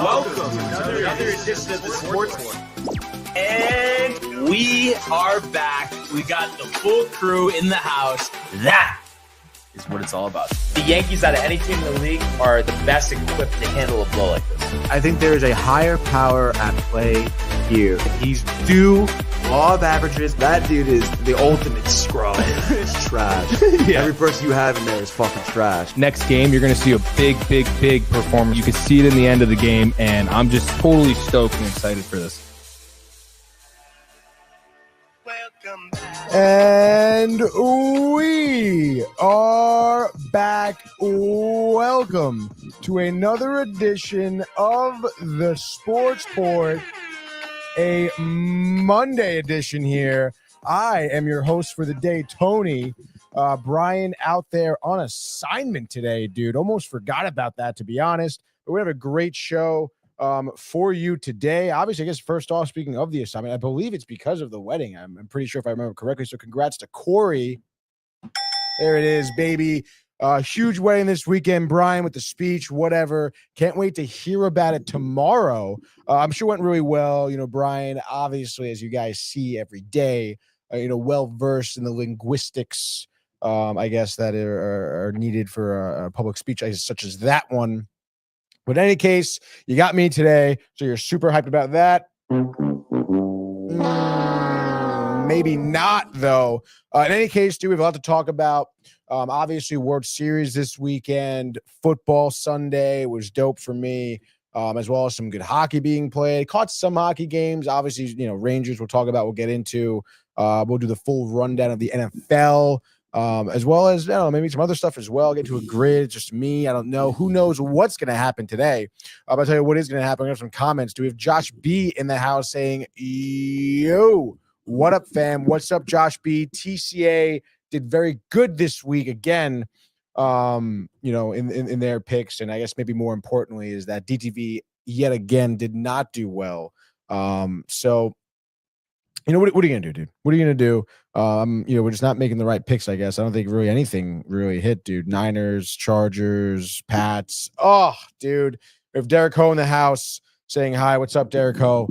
Welcome to another edition of the Sports One. And we are back. We got the full crew in the house. That is what it's all about. The Yankees, out of any team in the league, are the best equipped to handle a blow like this. I think there is a higher power at play here. He's due law of averages. That dude is the ultimate scrub. It's trash. Yeah. Every person you have in there is fucking trash. Next game, you're going to see a big performance. You can see it in the end of the game, and I'm just totally stoked and excited for this. And we are back. Welcome to another edition of the Sports Port, a Monday edition here. I am your host for the day, Tony. Brian out there on assignment today, dude. Almost forgot about that, to be honest. But we have a great show for you today. Obviously, I guess first off, speaking of the assignment, I believe it's because of the wedding. I'm pretty sure if I remember correctly. So congrats to Corey. There it is, baby. Huge wedding this weekend, Brian, with the speech, whatever. Can't wait to hear about it tomorrow. I'm sure it went really well. You know, Brian, obviously, as you guys see every day, well-versed in the linguistics, I guess, that are needed for a public speech such as that one. But in any case, you got me today, so you're super hyped about that. Maybe not, though. In any case, dude, we have a lot to talk about. Obviously, World Series this weekend. Football Sunday was dope for me, as well as some good hockey being played. Caught some hockey games. Obviously, Rangers we'll talk about. We'll get into. We'll do the full rundown of the NFL. As well as, maybe some other stuff as well. Get to a grid, just me. I don't know. Who knows what's going to happen today? I'll tell you what is going to happen. I have some comments. Do we have Josh B in the house saying, yo, what up, fam? What's up, Josh B? TCA did very good this week again, in their picks. And I guess maybe more importantly is that DTV yet again did not do well. So, what are you going to do, dude? What are you going to do? We're just not making the right picks, I guess. I don't think really anything really hit, dude. Niners, Chargers, Pats. Oh, dude. We have Derek Ho in the house saying hi. What's up, Derek Ho?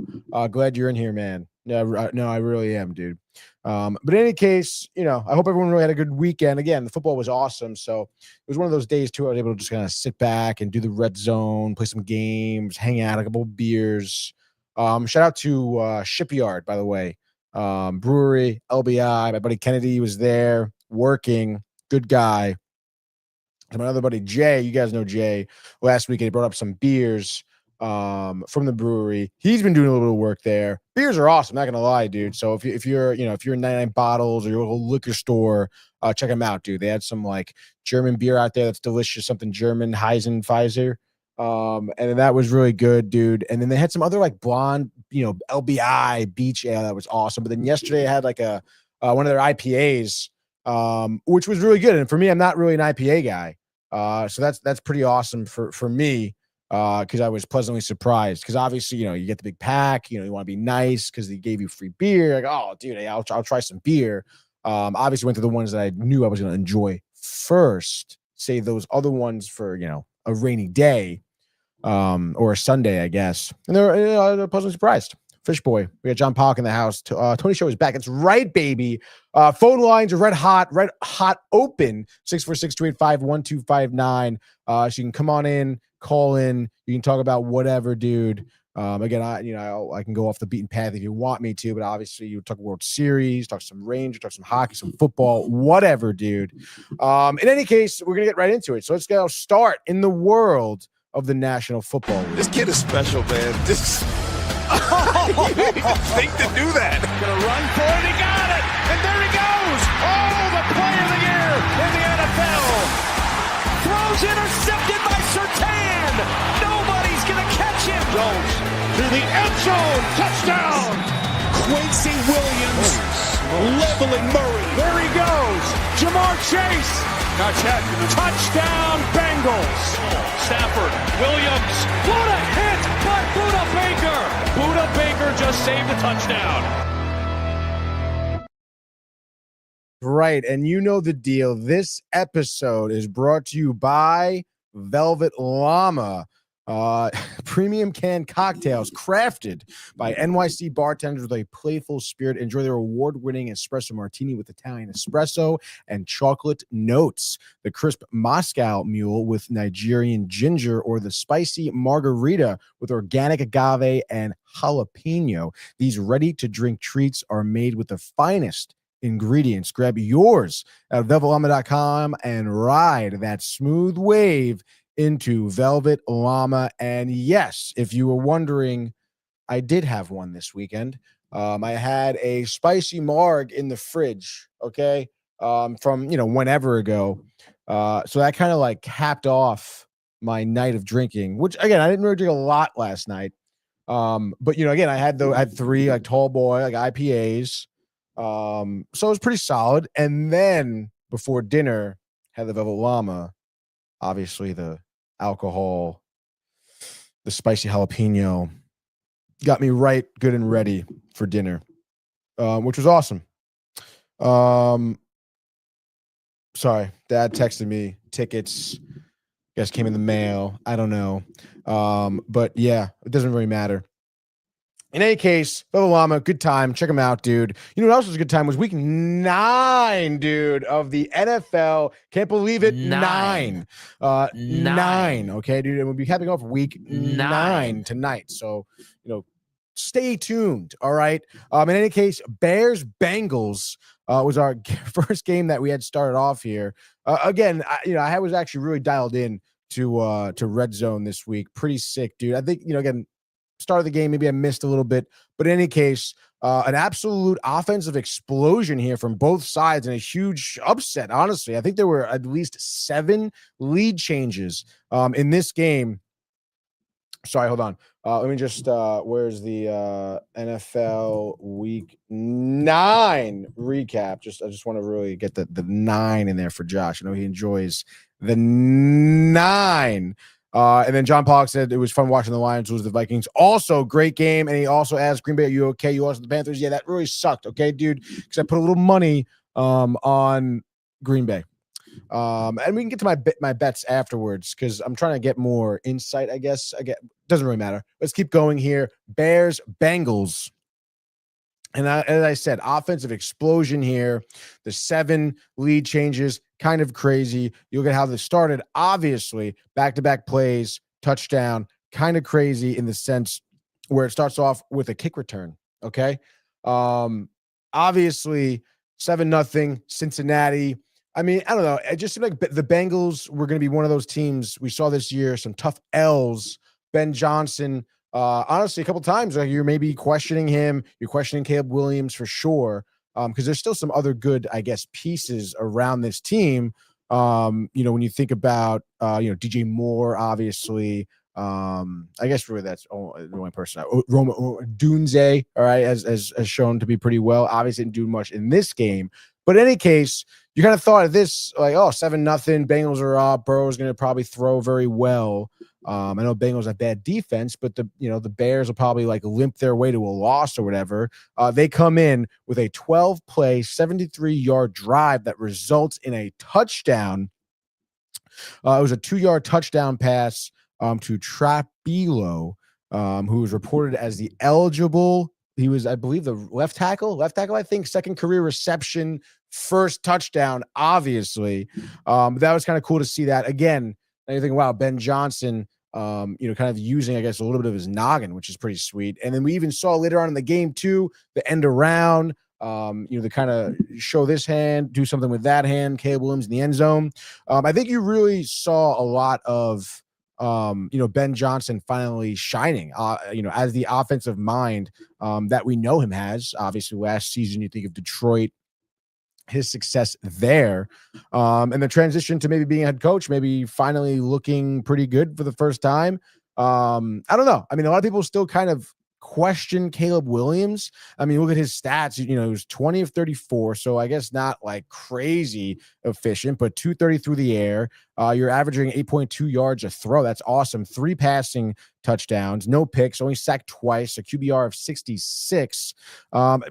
Glad you're in here, man. Yeah, no, I really am, dude. But in any case, I hope everyone really had a good weekend. Again, the football was awesome. So it was one of those days, too, I was able to just kind of sit back and do the red zone, play some games, hang out, a couple of beers. Shout out to Shipyard, by the way. Brewery, LBI. My buddy Kennedy was there working. Good guy. And my other buddy Jay, you guys know Jay. Last weekend he brought up some beers from the brewery. He's been doing a little bit of work there. Beers are awesome, not gonna lie, dude. So if you're in 99 bottles or your little liquor store, check them out, dude. They had some like German beer out there that's delicious, something German, Pfizer. And that was really good, dude. And then they had some other like blonde, LBI beach ale that was awesome. But then yesterday I had like one of their IPAs, which was really good. And for me, I'm not really an IPA guy. So that's pretty awesome for me. Because I was pleasantly surprised. Because obviously, you get the big pack. You want to be nice because they gave you free beer. Like, oh, dude, hey, I'll try some beer. Obviously, went to the ones that I knew I was going to enjoy first. Save those other ones for a rainy day, or a Sunday, I guess. And they're pleasantly surprised. Fish Boy, we got John Polk in the house. Tony Show is back. It's right, baby. Phone lines are red hot open. 646-285-1259. So you can come on in. Call in. You can talk about whatever, dude. Again, I can go off the beaten path if you want me to, but obviously you talk World Series, talk some Rangers, talk some hockey, some football, whatever, dude. In any case, we're gonna get right into it. So let's go start in the world of the National Football League. This kid is special, man. Think to do that. Gonna run for it. He got it, and there he goes. Oh, the play of the year in the NFL. Throws intercepted by Surtain. Nobody's going to catch him. Jones to the end zone. Touchdown. Quincy Williams leveling Murray. There he goes. Jamar Chase. Not yet. Touchdown Bengals. Stafford. Williams. What a hit by Budda Baker. Budda Baker just saved the touchdown. Right, and you know the deal. This episode is brought to you by Velvet Llama. premium canned cocktails crafted by NYC bartenders with a playful spirit. Enjoy their award-winning espresso martini with Italian espresso and chocolate notes, the crisp Moscow Mule with Nigerian ginger, or the spicy margarita with organic agave and jalapeno. These ready-to-drink treats are made with the finest ingredients. Grab yours at velvetlama.com and ride that smooth wave into Velvet Llama. And yes, if you were wondering, I did have one this weekend. I had a spicy marg in the fridge, okay, from, whenever ago. So that kind of like capped off my night of drinking, which again, I didn't really drink a lot last night. But again, I had 3 like tall boy, like IPAs. So it was pretty solid. And then before dinner, had the Velvet Llama, obviously the alcohol, the spicy jalapeno got me right good and ready for dinner, which was awesome. Sorry, Dad texted me tickets. Guess came in the mail. I don't know. But yeah, it doesn't really matter. In any case, Velvet Llama, good time. Check them out, dude. You know what else was a good time? Was week 9, dude, of the NFL. Can't believe it. 9. 9. Okay, dude. And we'll be capping off week 9 tonight. So, stay tuned. All right. In any case, Bears Bengals was our first game that we had started off here. Again, I was actually really dialed in to Red Zone this week. Pretty sick, dude. I think, again, start of the game, maybe I missed a little bit, but in any case, an absolute offensive explosion here from both sides and a huge upset. Honestly, I think there were at least 7 lead changes in this game. Sorry, hold on. Let me just, where's the NFL week 9 recap? I just want to really get the 9 in there for Josh. I know he enjoys the 9. And then John Pollock said it was fun watching the Lions lose the Vikings. Also, great game. And he also asked, Green Bay, are you okay? You lost the Panthers? Yeah, that really sucked. Okay, dude, because I put a little money on Green Bay. And we can get to my bets afterwards because I'm trying to get more insight, I guess. Doesn't really matter. Let's keep going here. Bears, Bengals. And as I said, offensive explosion here. The 7 lead changes, kind of crazy. You look at how this started. Obviously, back-to-back plays, touchdown, kind of crazy in the sense where it starts off with a kick return, okay? Obviously, 7-0, Cincinnati. I mean, I don't know. It just seemed like the Bengals were going to be one of those teams we saw this year, some tough L's. Ben Johnson, honestly, a couple times you're maybe questioning him. You're questioning Caleb Williams for sure, because there's still some other good, I guess, pieces around this team. When you think about, DJ Moore, obviously, I guess really that's the only person. Dunze, all right, has shown to be pretty well. Obviously, didn't do much in this game, but in any case, you kind of thought of this like, 7-0, Bengals are up. Burrow's going to probably throw very well. I know Bengals have bad defense, but the Bears will probably like limp their way to a loss or whatever. They come in with a 12-play, 73-yard drive that results in a touchdown. It was a 2-yard touchdown pass to Trapilo, who was reported as the eligible. He was, I believe, the left tackle, I think, second career reception, first touchdown, obviously. That was kind of cool to see that. Again, and you think, wow, Ben Johnson, kind of using, I guess, a little bit of his noggin, which is pretty sweet. And then we even saw later on in the game, too, the end around, the kind of show this hand, do something with that hand, Caleb Williams in the end zone. I think you really saw a lot of, Ben Johnson finally shining, as the offensive mind that we know him as. Obviously, last season, you think of Detroit, his success there, and the transition to maybe being a head coach, maybe finally looking pretty good for the first time. I don't know. I mean, a lot of people still kind of question Caleb Williams. I mean, look at his stats. He was 20 of 34, so I guess not like crazy efficient, but 230 through the air. You're averaging 8.2 yards a throw. That's awesome. 3 passing touchdowns, no picks, only sacked twice, a QBR of 66.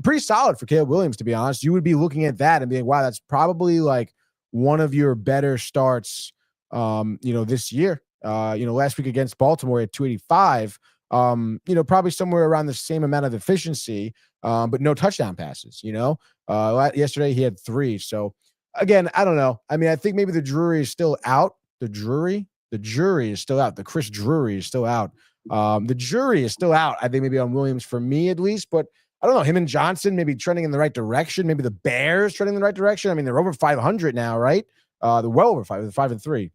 Pretty solid for Caleb Williams, to be honest. You would be looking at that and being, wow, that's probably like one of your better starts, this year. Last week against Baltimore at 285. Probably somewhere around the same amount of efficiency, but no touchdown passes. Yesterday he had 3. So again, I don't know. I mean, I think maybe the jury is still out. The jury is still out. The Chris Drury is still out. The jury is still out. I think maybe on Williams for me at least, but I don't know. Him and Johnson maybe trending in the right direction. Maybe the Bears trending in the right direction. I mean, they're over 500 now, right? They're well over 5. They're 5-3.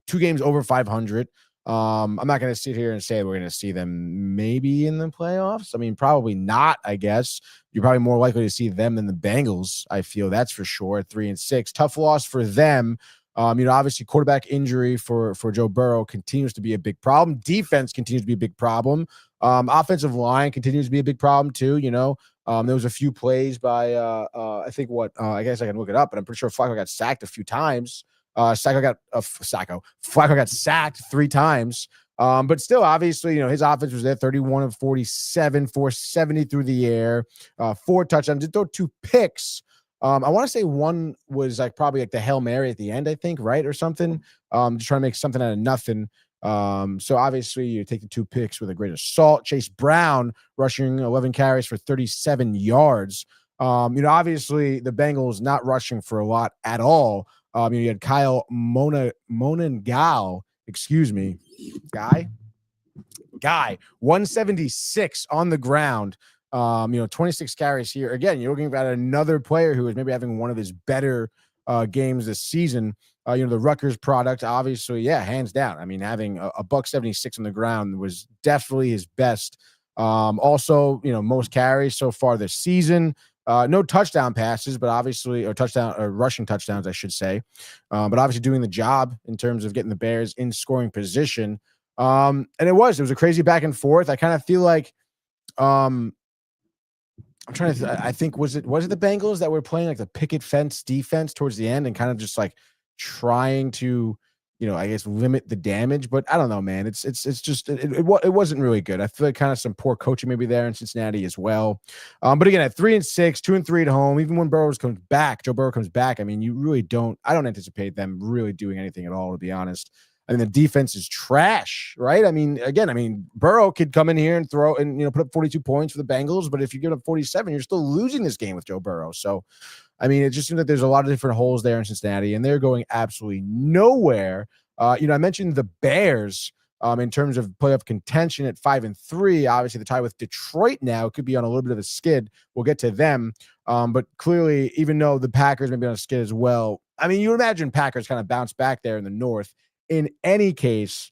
2 games over 500. I'm not going to sit here and say we're going to see them maybe in the playoffs. I mean, probably not, I guess. You're probably more likely to see them than the Bengals, I feel. That's for sure. 3-6. Tough loss for them. Obviously quarterback injury for Joe Burrow continues to be a big problem. Defense continues to be a big problem. Offensive line continues to be a big problem too. There was a few plays by I guess I can look it up, but I'm pretty sure Flacco got sacked a few times. Flacco got sacked 3 times. But still, obviously, his offense was there, 31 of 47, 470 through the air, 4 touchdowns, did throw 2 picks. I want to say one was probably the Hail Mary at the end, I think, right? Or something. Just trying to make something out of nothing. So obviously you take the 2 picks with a great assault. Chase Brown rushing 11 carries for 37 yards. Obviously the Bengals not rushing for a lot at all. You had Kyle Monengal, Guy, 176 on the ground. 26 carries here. Again, you're looking at another player who is maybe having one of his better games this season. The Rutgers product, obviously, hands down. I mean, having a $176 on the ground was definitely his best. Also, most carries so far this season. No touchdown passes, but obviously, or rushing touchdowns, I should say. But obviously doing the job in terms of getting the Bears in scoring position. And it was a crazy back and forth. I kind of feel like, I'm trying to. I think was it the Bengals that were playing the picket fence defense towards the end and kind of just trying to, I guess limit the damage. But I don't know, man. It's just it wasn't really good. I feel like kind of some poor coaching maybe there in Cincinnati as well. But again, at 3-6, 2-3 at home, even when Joe Burrow comes back. I mean, I don't anticipate them really doing anything at all, to be honest. I mean, the defense is trash, right? I mean, Burrow could come in here and throw and, put up 42 points for the Bengals. But if you give up 47, you're still losing this game with Joe Burrow. So, I mean, it just seems that there's a lot of different holes there in Cincinnati, and they're going absolutely nowhere. I mentioned the Bears in terms of playoff contention at 5-3. Obviously, the tie with Detroit now could be on a little bit of a skid. We'll get to them. But clearly, even though the Packers may be on a skid as well, I mean, you imagine Packers kind of bounce back there in the North. In any case,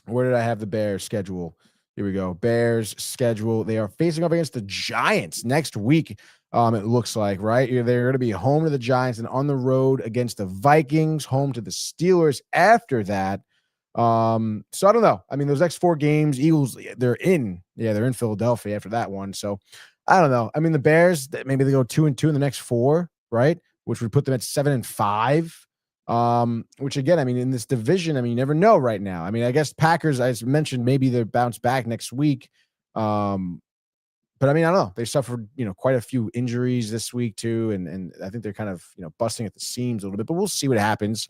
where did I have the Bears schedule? Here we go. Bears schedule. They are facing off against the Giants next week. It looks like, right? They're going to be home to the Giants and on the road against the Vikings, home to the Steelers after that. So I don't know. I mean, those next 4 games, Eagles, they're in Philadelphia after that one. So I don't know. I mean, the Bears, maybe they go 2-2 in the next 4, right? Which would put them at 7-5. Which again, I mean, in this division, I mean, you never know right now. I mean, I guess Packers, as mentioned, maybe they'll bounce back next week. But I mean, I don't know. They suffered, quite a few injuries this week too. And I think they're kind of, busting at the seams a little bit, but we'll see what happens.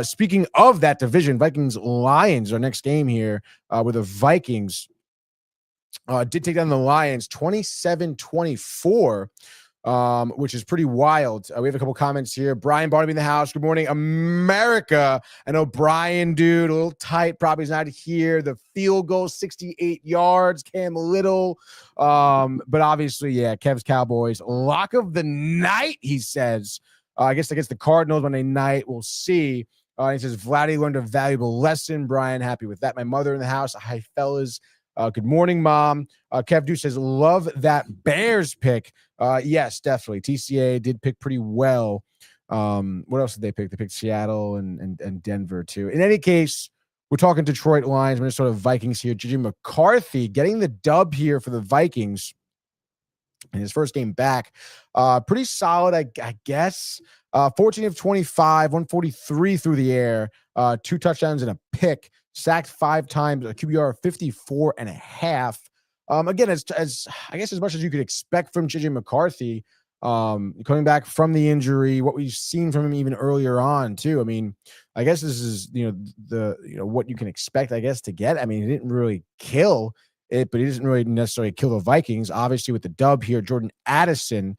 Speaking of that division, Vikings-Lions, our next game here, where the Vikings did take down the Lions 27-24. Which is pretty wild. We have a couple comments here. Brian Barnaby in the house. Good morning, America. I know Brian, dude, a little tight. Probably is not here. The field goal, 68 yards. Cam Little. But obviously, Kev's Cowboys. Lock of the night, he says. I guess against the Cardinals Monday night. We'll see. He says, Vladdy learned a valuable lesson. Brian, happy with that. My mother in the house. Hi, fellas. Good morning, Mom. Kev Deuce says, love that Bears pick. Yes, definitely. TCA did pick pretty well. What else did they pick? They picked Seattle and Denver, too. In any case, we're talking Detroit Lions, Minnesota Vikings here. JJ McCarthy getting the dub here for the Vikings in his first game back. Pretty solid, I guess. 14 of 25, 143 through the air, 2 touchdowns and a pick. Sacked 5 times, a QBR of 54.5. Again, as I guess as much as you could expect from JJ McCarthy. coming back from the injury, what we've seen from him even earlier on too. I mean, I guess this is, what you can expect, I guess, to get. I mean, he didn't really kill it, but he doesn't really necessarily kill the Vikings. Obviously, with the dub here, Jordan Addison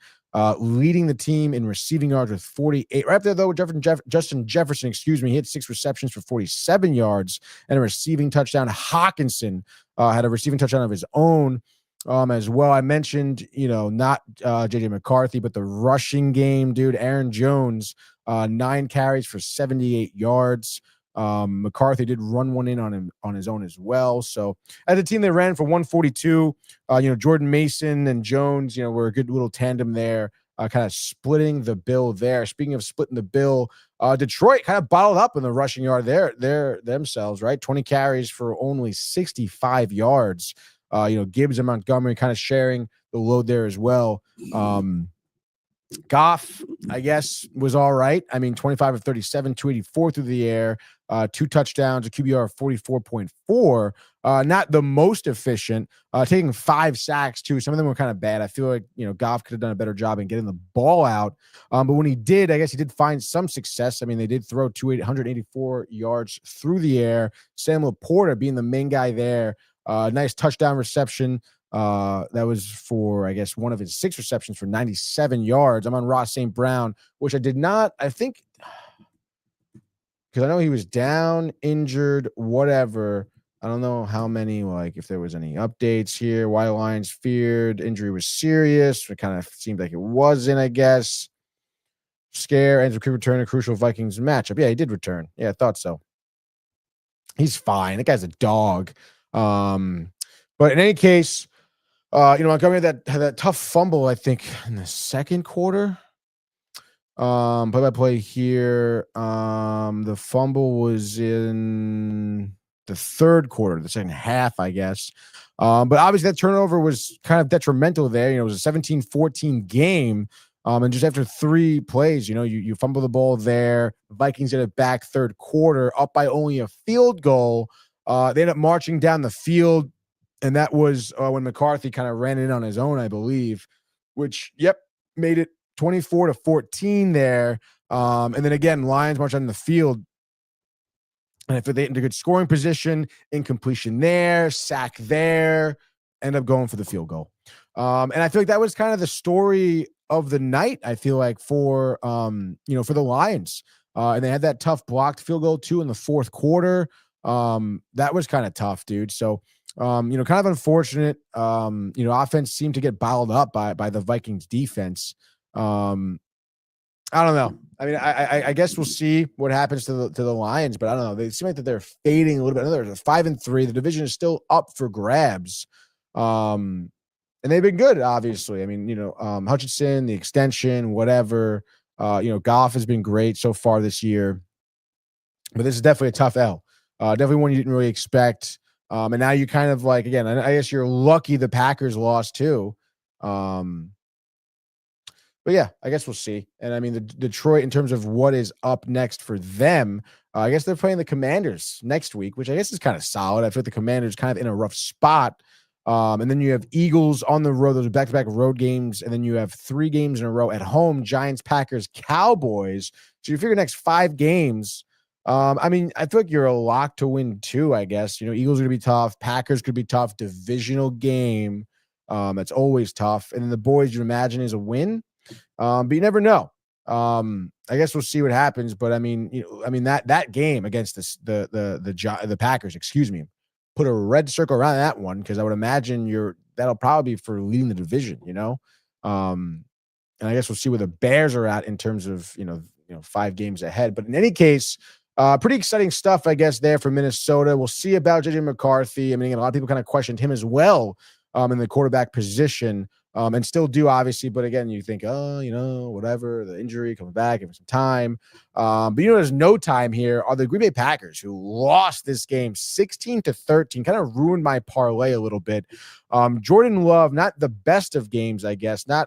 leading the team in receiving yards with 48. Right there, though, Justin Jefferson, he had 6 receptions for 47 yards and a receiving touchdown. Hawkinson had a receiving touchdown of his own as well. I mentioned, not JJ McCarthy, but the rushing game, dude. Aaron Jones, 9 carries for 78 yards. McCarthy did run one in on his own as well. So as a team, they ran for 142. Jordan Mason and Jones, were a good little tandem there, kind of splitting the bill there. Speaking of splitting the bill, Detroit kind of bottled up in the rushing yard there themselves, right? 20 carries for only 65 yards. Gibbs and Montgomery kind of sharing the load there as well. Goff, I guess, was all right. I mean, 25 of 37, 284 through the air, 2 touchdowns, a QBR of 44.4. Not the most efficient, taking 5 sacks too. Some of them were kind of bad. I feel like, Goff could have done a better job in getting the ball out. But when he did, I guess he did find some success. I mean, they did throw 184 yards through the air. Sam Laporta being the main guy there. Nice touchdown reception. That was for, I guess, one of his 6 receptions for 97 yards. I'm on Ross St. Brown, which I did not, I think, because I know he was down, injured, whatever. I don't know how many, if there was any updates here. Why the Lions feared injury was serious. It kind of seemed like it wasn't, I guess. Scare, Andrew could return a crucial Vikings matchup. Yeah, he did return. Yeah, I thought so. He's fine. That guy's a dog. But in any case, Montgomery had that tough fumble, I think, in the second quarter. Play-by-play here. The fumble was in the third quarter, the second half, I guess. But obviously that turnover was kind of detrimental there. It was a 17-14 game. And just after 3 plays, you fumble the ball there. The Vikings get it back third quarter, up by only a field goal. They end up marching down the field. And that was when McCarthy kind of ran in on his own, I believe, which, made it 24-14 there. And then again, Lions march on the field. And if they into good scoring position, incompletion there, sack there, end up going for the field goal. And I feel like that was kind of the story of the night, I feel like, for for the Lions. And they had that tough blocked field goal too in the fourth quarter. That was kind of tough, dude. So kind of unfortunate. Offense seemed to get bottled up by the Vikings defense. I don't know. I mean, I guess we'll see what happens to the Lions, but I don't know. They seem like that they're fading a little bit. I know they're 5-3. The division is still up for grabs. And they've been good, obviously. I mean, Hutchinson, the extension, whatever. Goff has been great so far this year. But this is definitely a tough L. Definitely one you didn't really expect. And now you kind of again, I guess you're lucky the Packers lost too. But yeah, I guess we'll see. And I mean, the Detroit, in terms of what is up next for them, I guess they're playing the Commanders next week, which I guess is kind of solid. I feel like the Commanders kind of in a rough spot. And then you have Eagles on the road. Those are back-to-back road games. And then you have 3 games in a row at home, Giants, Packers, Cowboys. So you figure next 5 games. I mean, I feel like you're a lock to win 2, I guess. Eagles are going to be tough. Packers could be tough. Divisional game. That's always tough. And then the boys, you imagine, is a win. But you never know. I guess we'll see what happens. But I mean, that game against the Packers, put a red circle around that one, because I would imagine that'll probably be for leading the division. And I guess we'll see where the Bears are at in terms of 5 games ahead. But in any case, pretty exciting stuff, I guess, there for Minnesota. We'll see about JJ McCarthy. I mean, a lot of people kind of questioned him as well in the quarterback position. And still do, obviously. But again, you think, whatever, the injury, coming back, give him some time. But there's no time here are the Green Bay Packers, who lost this game 16-13, kind of ruined my parlay a little bit. Jordan Love, not the best of games, I guess. Did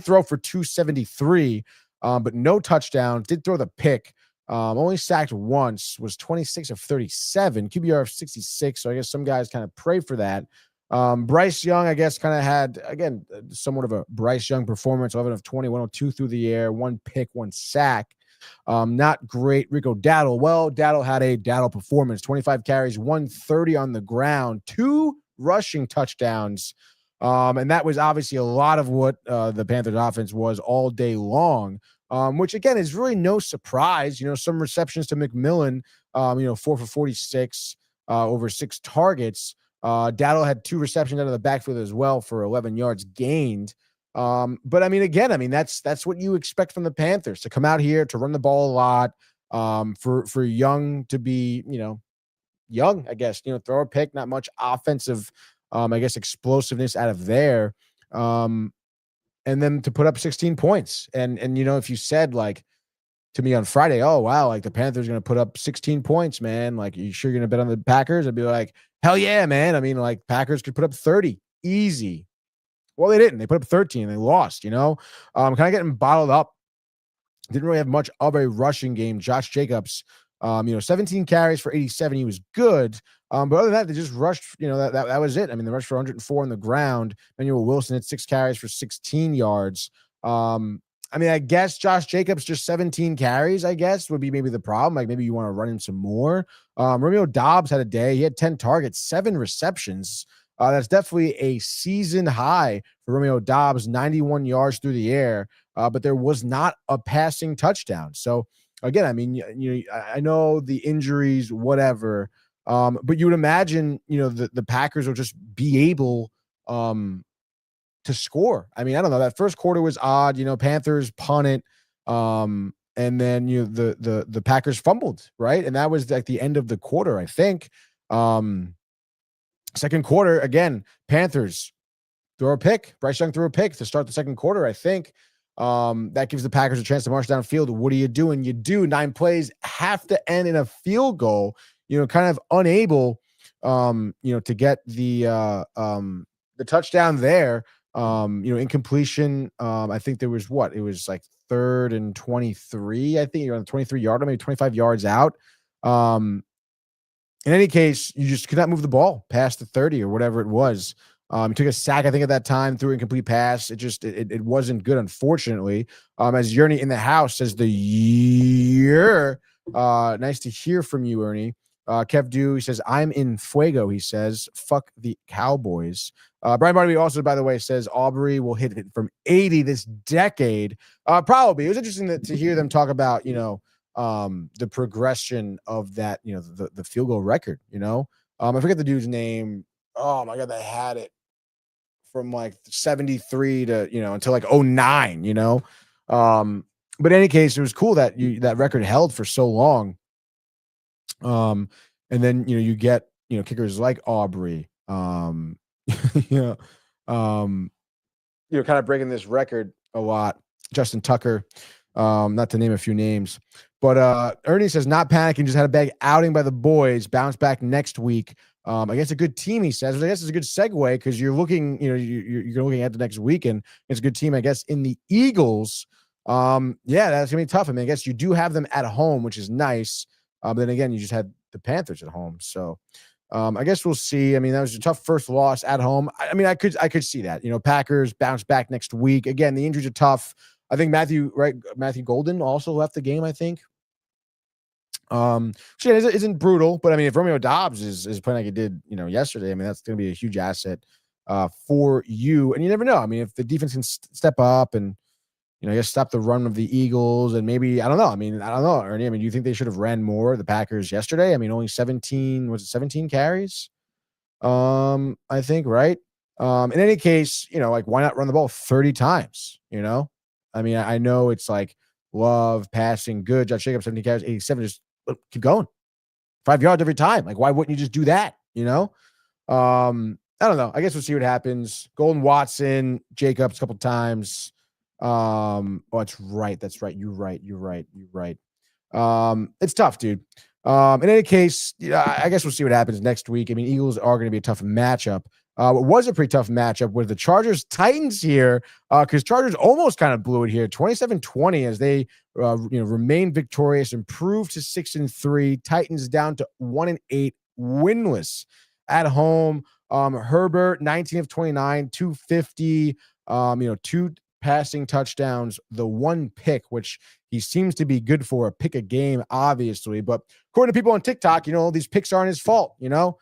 throw for 273, but no touchdowns. Did throw the pick. Only sacked once, was 26 of 37, QBR of 66. So I guess some guys kind of pray for that. Bryce Young, I guess, kind of had, again, somewhat of a Bryce Young performance, 11 of 20, 102 through the air, 1 pick, 1 sack. Not great. Rico Dowdle. Well, Dowdle had a Dowdle performance, 25 carries, 130 on the ground, 2 rushing touchdowns. And that was obviously a lot of what the Panthers offense was all day long, which, again, is really no surprise. Some receptions to McMillan, 4 for 46, over 6 targets. Dowdle had 2 receptions out of the backfield as well for 11 yards gained. But I mean, again, that's what you expect from the Panthers, to come out here to run the ball a lot, for Young to be, young, I guess, throw a pick, not much offensive, I guess, explosiveness out of there. And then to put up 16 points. And if you said, like, to me on Friday, oh, wow, like the Panthers are going to put up 16 points, man. Like, you sure you're going to bet on the Packers? I'd be like, hell yeah, man. I mean, like, Packers could put up 30 easy. Well, they didn't. They put up 13. They lost, kind of getting bottled up. Didn't really have much of a rushing game. Josh Jacobs, 17 carries for 87. He was good. But other than that, they just rushed, that was it. I mean, they rushed for 104 on the ground. Manuel Wilson had 6 carries for 16 yards. I guess Josh Jacobs, just 17 carries, I guess, would be maybe the problem. Like, maybe you want to run him some more. Romeo Doubs had a day. He had 10 targets, 7 receptions. That's definitely a season high for Romeo Doubs, 91 yards through the air, but there was not a passing touchdown. So, again, I mean, I know the injuries, whatever, but you would imagine, the Packers will just be able to score. I mean, I don't know. That first quarter was odd. Panthers punted, and then the Packers fumbled, right? And that was like the end of the quarter, I think. Second quarter, again, Panthers throw a pick. Bryce Young threw a pick to start the second quarter, I think. That gives the Packers a chance to march downfield. What are you doing? You do 9 plays, have to end in a field goal, kind of unable, to get the touchdown there. Incompletion. I think there was it was like 3rd and 23. I think you're on the 23-yard, maybe 25 yards out. In any case, you just could not move the ball past the 30 or whatever it was. He took a sack, I think, at that time, threw an incomplete pass. It wasn't good, unfortunately. As Ernie in the house says, nice to hear from you, Ernie. Kev Dew, he says, I'm in fuego, he says. Fuck the Cowboys. Brian Barnaby also, by the way, says Aubrey will hit it from 80 this decade. Probably. It was interesting to hear them talk about, the progression of that, the field goal record, I forget the dude's name. Oh my God, they had it from like 73 to, until like 09, but in any case, it was cool that that record held for so long. And then, you get, kickers like Aubrey, kind of breaking this record a lot. Justin Tucker, not to name a few names. But Ernie says, not panicking, just had a bad outing by the boys, bounce back next week. Against a good team, he says, which I guess is a good segue because you're looking, you're looking at the next weekend. It's a good team, I guess, in the Eagles. Yeah, that's gonna be tough. I mean, I guess you do have them at home, which is nice. But then again, you just had the Panthers at home. So I guess we'll see. I mean, that was a tough first loss at home. I mean, I could see that. Packers bounce back next week. Again, the injuries are tough. I think Matthew Golden also left the game, I think. Which isn't brutal, but I mean, if Romeo Doubs is playing like he did, yesterday, I mean, that's going to be a huge asset for you. And you never know. I mean, if the defense can step up and, I guess stop the run of the Eagles and maybe, I don't know. I mean, I don't know, Ernie. I mean, do you think they should have ran more, the Packers, yesterday? I mean, only 17 carries? I think, right? In any case, like, why not run the ball 30 times, I mean, I know it's like Love passing good. Josh Jacobs, 17 carries, 87. Just keep going. 5 yards every time. Like, why wouldn't you just do that? I don't know. I guess we'll see what happens. Golden, Watson, Jacobs a couple times. That's right. You're right. It's tough, dude. In any case, I guess we'll see what happens next week. I mean, Eagles are going to be a tough matchup. It was a pretty tough matchup with the Chargers Titans here, because Chargers almost kind of blew it here, 27-20 as they remain victorious, improved to 6-3. Titans down to 1-8, winless at home. Herbert, 19 of 29, 250, 2 passing touchdowns, the 1 pick, which he seems to be good for a pick a game, obviously. But according to people on TikTok, these picks aren't his fault, QBR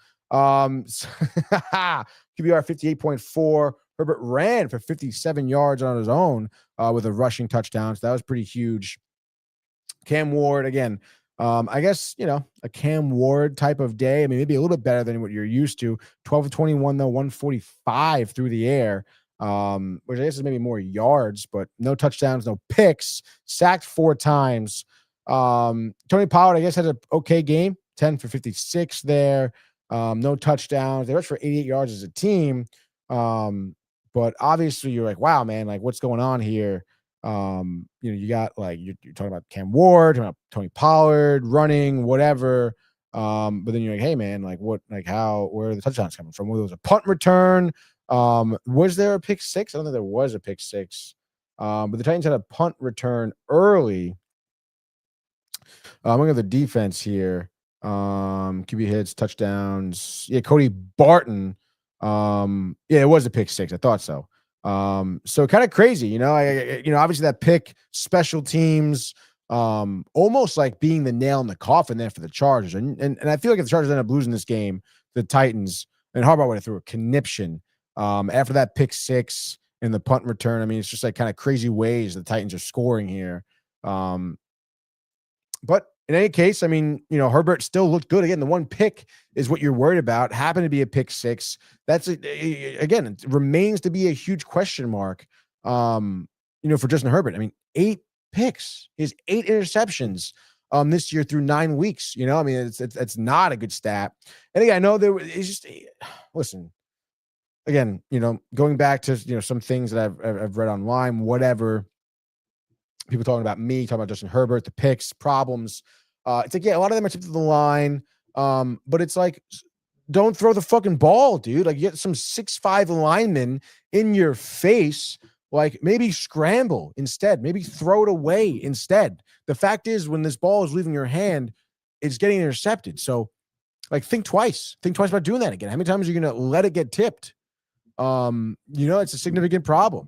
58.4. Herbert ran for 57 yards on his own with a rushing touchdown. So that was pretty huge. Cam Ward, again, I guess, a Cam Ward type of day. I mean, maybe a little bit better than what you're used to. 12 of 21, though, 145 through the air, which I guess is maybe more yards, but no touchdowns, no picks, sacked 4 times. Tony Pollard, I guess, had an okay game, 10 for 56 there. No touchdowns. They rushed for 88 yards as a team. But obviously you're like, wow, man, like what's going on here? You got like, you're talking about Cam Ward, talking about Tony Pollard running, whatever. But then you're like, hey man, like what, like how, where are the touchdowns coming from? Well, there was a punt return. Was there a pick 6? I don't think there was a pick 6. But the Titans had a punt return early. I'm looking at the defense here. QB hits, touchdowns. Yeah, Cody Barton. It was a pick 6. I thought so. So kind of crazy, obviously that pick, special teams, almost like being the nail in the coffin there for the Chargers. And I feel like if the Chargers end up losing this game, the Titans, and Harbaugh would have threw a conniption after that pick 6 and the punt return. I mean, it's just like kind of crazy ways the Titans are scoring here. But in any case, I mean, Herbert still looked good. Again, the 1 pick is what you're worried about. Happened to be a pick 6. That's again, it remains to be a huge question mark, for Justin Herbert. I mean, 8 picks, his 8 interceptions this year through 9 weeks. I mean, it's not a good stat. And again, I know it's just listen. Again, going back to some things that I've read online, whatever. People talking about me, talking about Justin Herbert, the picks, problems. It's like, yeah, a lot of them are tipped to the line. But it's like, don't throw the fucking ball, dude. Like, you get some 6'5" linemen in your face. Like, maybe scramble instead. Maybe throw it away instead. The fact is, when this ball is leaving your hand, it's getting intercepted. So, like, think twice. Think twice about doing that again. How many times are you going to let it get tipped? It's a significant problem.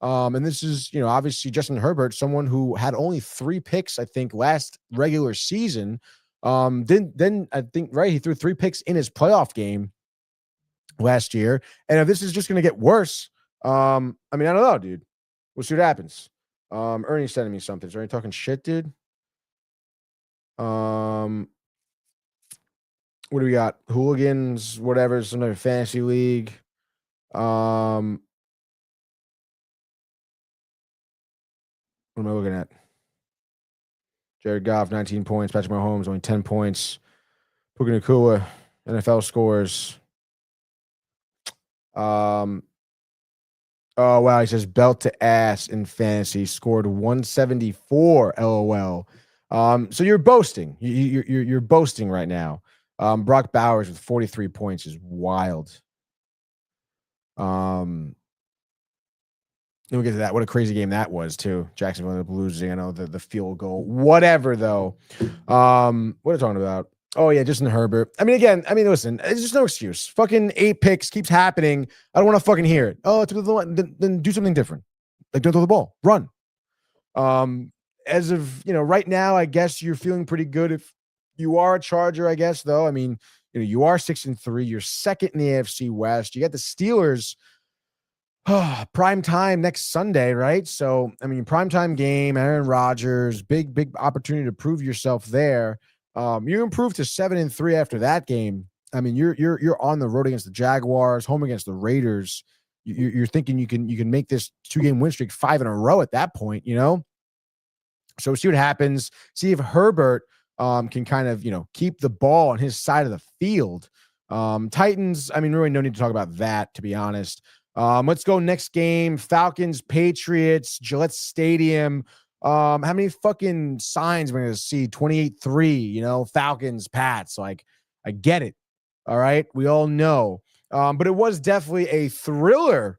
And this is, obviously Justin Herbert, someone who had only 3 picks, I think, last regular season. Then I think, right, he threw 3 picks in his playoff game last year. And if this is just going to get worse, I mean, I don't know, dude. We'll see what happens. Ernie's sending me something. Is Ernie talking shit, dude? What do we got? Hooligans, whatever, some other fantasy league. What am I looking at? Jared Goff, 19 points. Patrick Mahomes, only 10 points. Puka Nacua, NFL scores. Oh, wow. He says belt to ass in fantasy. Scored 174, LOL. So you're boasting. You're boasting right now. Brock Bowers with 43 points is wild. We'll get to that. What a crazy game that was, too. Jacksonville ended up losing. I know the field goal. Whatever, though. What are we talking about? Oh, yeah, Justin Herbert. I mean, listen, it's just no excuse. Fucking 8 picks keeps happening. I don't want to fucking hear it. Oh, then do something different. Like, don't throw the ball. Run. As of, right now, I guess you're feeling pretty good if you are a Charger, I guess, though. I mean, you are 6-3. You're second in the AFC West. You got the Steelers. Prime time next Sunday, right? So, I mean, prime time game, Aaron Rodgers, big opportunity to prove yourself there. You improved to 7-3 after that game. I mean, you're on the road against the Jaguars, home against the Raiders. You're thinking you can make this 2-game win streak 5 in a row at that point, So see what happens. See if Herbert can kind of, keep the ball on his side of the field. Titans, I mean, really no need to talk about that, to be honest. Let's go next game. Falcons, Patriots, Gillette Stadium. How many fucking signs we're going to see? 28-3, Falcons, Pats. Like, I get it. All right. We all know. But it was definitely a thriller,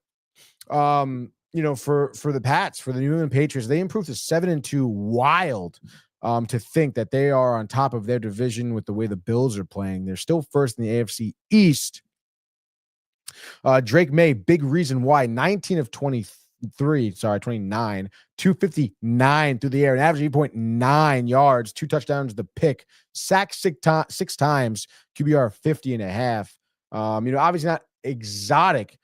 for the Pats, for the New England Patriots. They improved to 7-2. Wild. To think that they are on top of their division with the way the Bills are playing. They're still first in the AFC East. Drake May, big reason why, 19 of 29, 259 through the air, an average 8.9 yards, 2 touchdowns, the pick, sacked 6 times, QBR 50.5. Obviously not exotic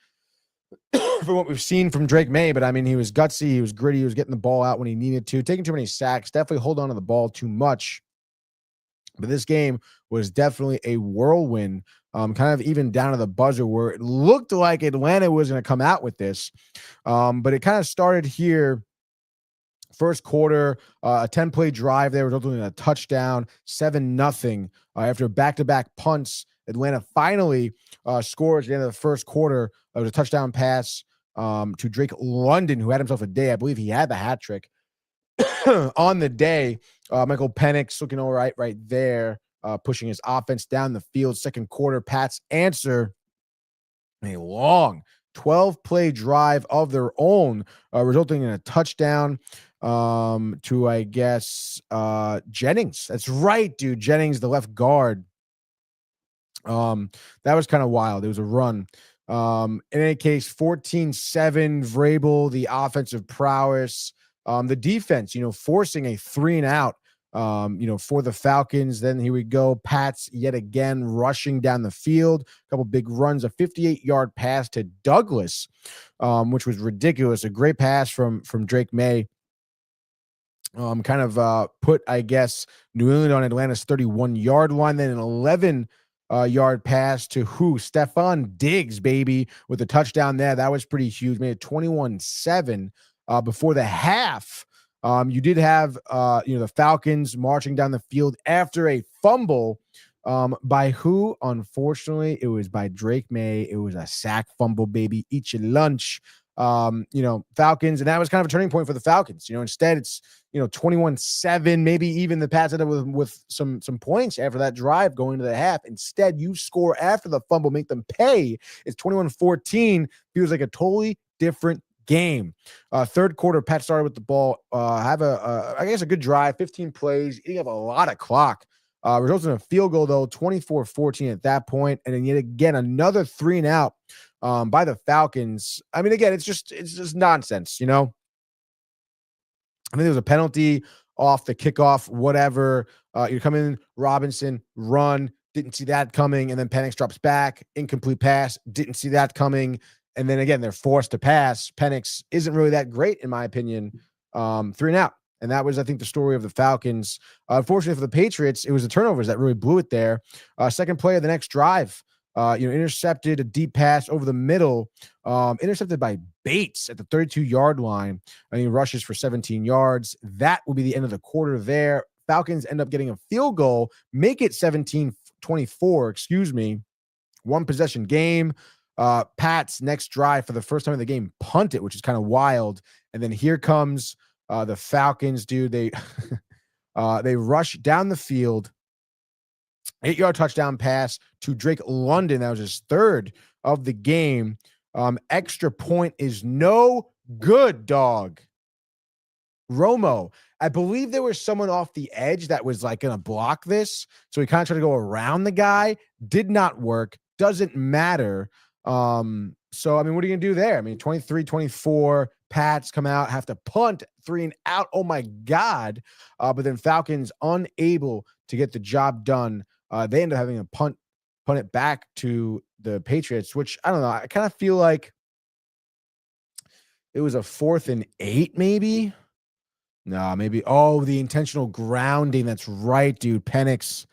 for what we've seen from Drake May, but I mean, he was gutsy, he was gritty, he was getting the ball out when he needed to, taking too many sacks, definitely hold on to the ball too much. But this game was definitely a whirlwind, kind of even down to the buzzer where it looked like Atlanta was going to come out with this. But it kind of started here. First quarter, a 10-play drive there resulting in a touchdown, 7-0. After back-to-back punts, Atlanta finally scores at the end of the first quarter. It was a touchdown pass to Drake London, who had himself a day. I believe he had the hat trick on the day. Michael Penix looking all right there, pushing his offense down the field. Second quarter, Pats answer a long 12-play drive of their own, resulting in a touchdown to, I guess, Jennings. That's right, dude. Jennings, the left guard. That was kind of wild. It was a run. In any case, 14-7, Vrabel, the offensive prowess. The defense, forcing a 3-and-out, for the Falcons. Then here we go. Pats yet again rushing down the field. A couple big runs, a 58-yard pass to Douglas, which was ridiculous. A great pass from Drake May. Kind of put, I guess, New England on Atlanta's 31-yard line. Then an 11-yard pass to Stephon Diggs, baby, with a touchdown there. That was pretty huge. Made it 21-7 before the half. You did have, the Falcons marching down the field after a fumble by who? Unfortunately, it was by Drake May. It was a sack fumble, baby. Eat your lunch. Falcons, and that was kind of a turning point for the Falcons. Instead it's 21-7, maybe even the Pats ended up with some points after that drive going to the half. Instead, you score after the fumble, make them pay. It's 21-14. Feels like a totally different game. Third quarter, Pats started with the ball, have a good drive, 15 plays, eating up a lot of clock. Results in a field goal though, 24-14 at that point, and then yet again another 3-and-out by the Falcons. I mean, again, it's just nonsense, I think there was a penalty off the kickoff, whatever. You're coming in, Robinson, run, didn't see that coming, and then Penix drops back, incomplete pass, didn't see that coming, and then again, they're forced to pass. Penix isn't really that great, in my opinion. 3-and-out. And that was, I think, the story of the Falcons. Unfortunately for the Patriots, it was the turnovers that really blew it there. Second play of the next drive, intercepted a deep pass over the middle, intercepted by Bates at the 32-yard line. And he rushes for 17 yards. That will be the end of the quarter there. Falcons end up getting a field goal, make it 17-24, one possession game. Pats next drive for the first time in the game, punt it, which is kind of wild. And then here comes the Falcons, dude. They rush down the field, 8-yard touchdown pass to Drake London. That was his third of the game. Extra point is no good, dog. Romo, I believe there was someone off the edge that was like going to block this. So he kind of tried to go around the guy. Did not work. Doesn't matter. So, I mean, what are you going to do there? I mean, 23-24, Pats come out, have to punt 3-and-out. Oh, my God. But then Falcons unable to get the job done. They end up having a punt it back to the Patriots, which, I don't know, I kind of feel like it was a 4th and 8, maybe. No, maybe. Oh, the intentional grounding. That's right, dude. Penix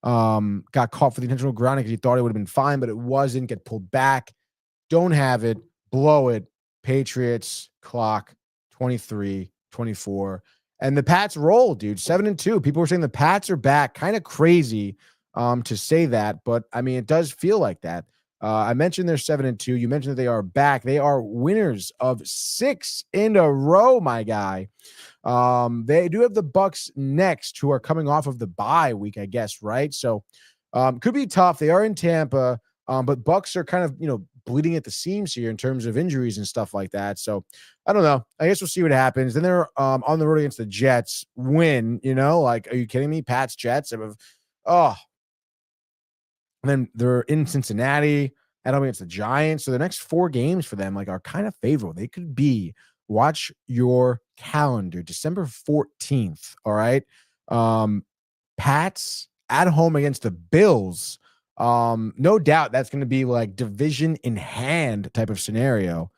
got caught for the intentional grounding because he thought it would have been fine, but it wasn't. Get pulled back. Don't have it. Blow it. Patriots clock 23-24. And the Pats roll, dude. 7-2. People were saying the Pats are back. Kind of crazy to say that, but I mean, it does feel like that. I mentioned they're 7-2. You mentioned that they are back. They are winners of 6 in a row, my guy. They do have the Bucks next, who are coming off of the bye week, I guess, right? So could be tough. They are in Tampa, but Bucks are kind of, bleeding at the seams here in terms of injuries and stuff like that. So I don't know. I guess we'll see what happens. Then they're on the road against the Jets. Win, like, are you kidding me? Pats, Jets. And then they're in Cincinnati. at home against the Giants. So the next 4 games for them are kind of favorable. They could be, watch your calendar, December 14th. All right. Pats at home against the Bills. No doubt that's going to be division in hand type of scenario.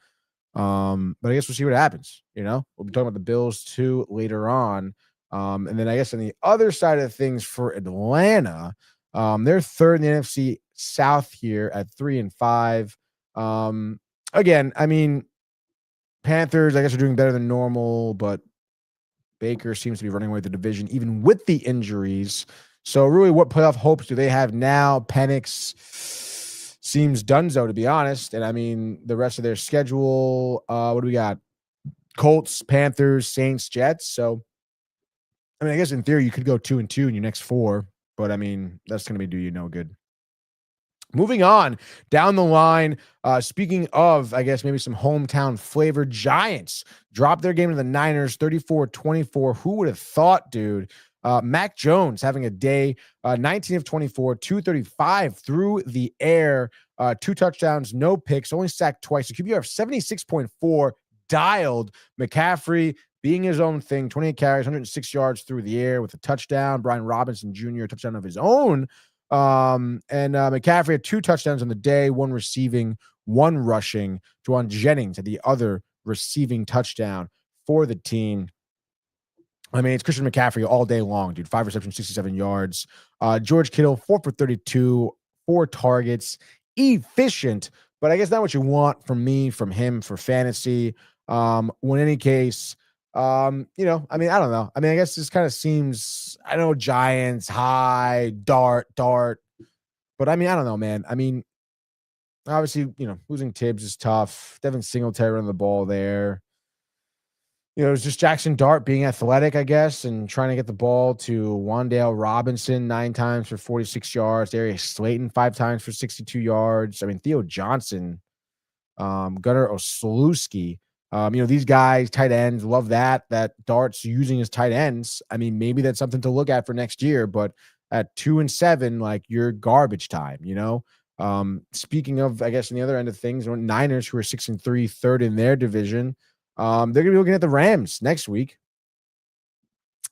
But I guess we'll see what happens. We'll be talking about the Bills too later on. And then I guess on the other side of things for Atlanta, they're third in the NFC South here at 3-5. Again, I mean, Panthers, I guess, are doing better than normal, but Baker seems to be running away with the division, even with the injuries. So really, what playoff hopes do they have now? Penix seems donezo, to be honest. And I mean, the rest of their schedule, what do we got? Colts, Panthers, Saints, Jets. So, I mean, I guess in theory, you could go 2-2 in your next 4, but I mean, that's going to do you no good. Moving on down the line, speaking of, I guess, maybe some hometown flavor, Giants dropped their game to the Niners 34-24. Who would have thought, dude? Mac Jones having a day, 19 of 24, 235 through the air, 2 touchdowns, no picks, only sacked twice. The QBR of 76.4, dialed. McCaffrey being his own thing, 28 carries, 106 yards through the air with a touchdown. Brian Robinson Jr., a touchdown of his own. And McCaffrey had 2 touchdowns on the day, 1 receiving, 1 rushing. Juwan Jennings had the other receiving touchdown for the team. I mean, it's Christian McCaffrey all day long, dude. 5 receptions, 67 yards. George Kittle, 4 for 32, 4 targets. Efficient, but I guess not what you want from him for fantasy. In any case, I mean, I don't know. I mean, I guess this kind of seems, I know Giants, high, dart. But I mean, I don't know, man. I mean, obviously, losing Tibbs is tough. Devin Singletary running the ball there. It was just Jackson Dart being athletic, I guess, and trying to get the ball to Wan'Dale Robinson 9 times for 46 yards. Darius Slayton 5 times for 62 yards. I mean, Theo Johnson, Gunnar Oslowski. These guys, tight ends, love that Dart's using his tight ends. I mean, maybe that's something to look at for next year, but at 2-7, you're garbage time, Speaking of, I guess, on the other end of things, Niners, who are 6-3, third in their division, they're going to be looking at the Rams next week.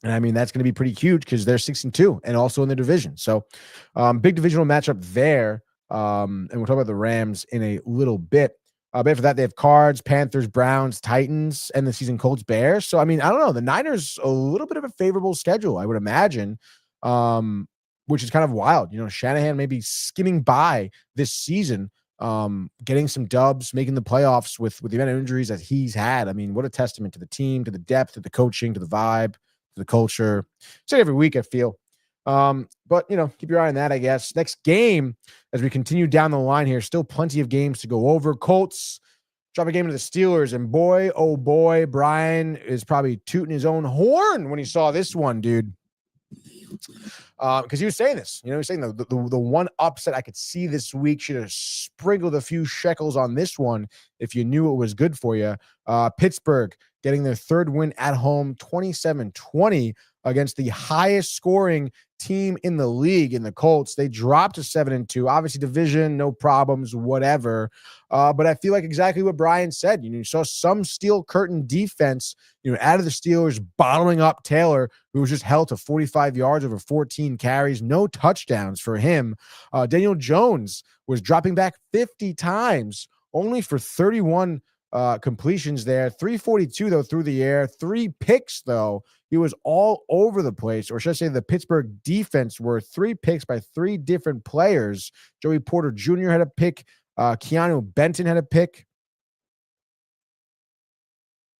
And I mean, that's going to be pretty huge because they're 6-2 and also in the division. So big divisional matchup there. And we'll talk about the Rams in a little bit. But after that, they have Cards, Panthers, Browns, Titans, and the season Colts, Bears. So, I mean, I don't know. The Niners, a little bit of a favorable schedule, I would imagine, which is kind of wild. Shanahan may be skimming by this season, getting some dubs, making the playoffs with the amount of injuries that he's had. I mean, what a testament to the team, to the depth, to the coaching, to the vibe, to the culture. Say every week, I feel. But keep your eye on that, I guess. Next game, as we continue down the line here, still plenty of games to go over. Colts drop a game to the Steelers, and boy, oh boy, Brian is probably tooting his own horn when he saw this one, dude. Because he was saying this, he was saying the one upset I could see this week, should have sprinkled a few shekels on this one if you knew it was good for you. Pittsburgh getting their 3rd win at home, 27-20 against the highest scoring team in the league in the Colts. They dropped to 7-2. Obviously, division, no problems, whatever. But I feel like exactly what Brian said. You saw some steel curtain defense, out of the Steelers bottling up Taylor, who was just held to 45 yards over 14 carries, no touchdowns for him. Daniel Jones was dropping back 50 times, only for 31 completions there. 342 though through the air, 3 picks though. He was all over the place, or should I say the Pittsburgh defense were 3 picks by 3 different players. Joey Porter Jr. had a pick. Keanu Benton had a pick.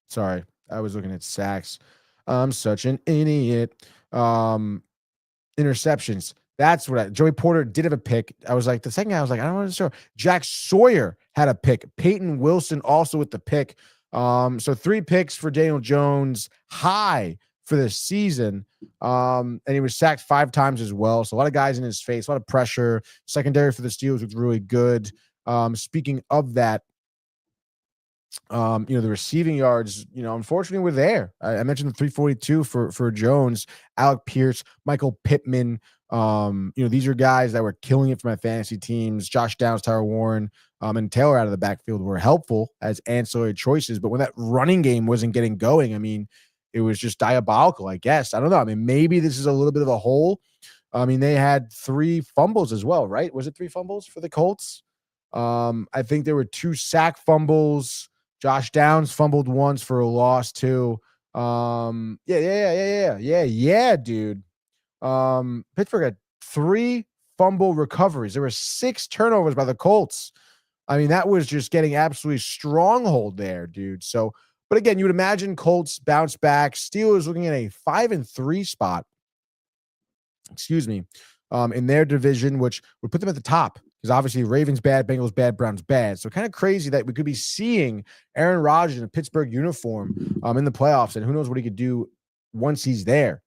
Sorry, I was looking at sacks. I'm such an idiot. Interceptions. That's what Joey Porter did have a pick. I was like, the second guy, I was like, I don't know. Sure. Jack Sawyer had a pick. Peyton Wilson also with the pick. So 3 picks for Daniel Jones, high for the season. And he was sacked 5 times as well. So a lot of guys in his face, a lot of pressure. Secondary for the Steelers was really good. Speaking of that, The receiving yards, unfortunately were there. I mentioned the 342 for Jones, Alec Pierce, Michael Pittman. These are guys that were killing it for my fantasy teams. Josh Downs, Tyler Warren, and Taylor out of the backfield were helpful as ancillary choices. But when that running game wasn't getting going, I mean, it was just diabolical, I guess. I don't know. I mean, maybe this is a little bit of a hole. I mean, they had 3 fumbles as well, right? Was it 3 fumbles for the Colts? I think there were 2 sack fumbles. Josh Downs fumbled once for a loss too. Yeah, dude. Pittsburgh had 3 fumble recoveries. There were 6 turnovers by the Colts. I mean, that was just getting absolutely stronghold there, dude. So, but again, you would imagine Colts bounce back. Steelers looking at a 5-3 spot. Excuse me. In their division, which would put them at the top. Because obviously Ravens bad, Bengals bad, Browns bad. So kind of crazy that we could be seeing Aaron Rodgers in a Pittsburgh uniform in the playoffs, and who knows what he could do once he's there,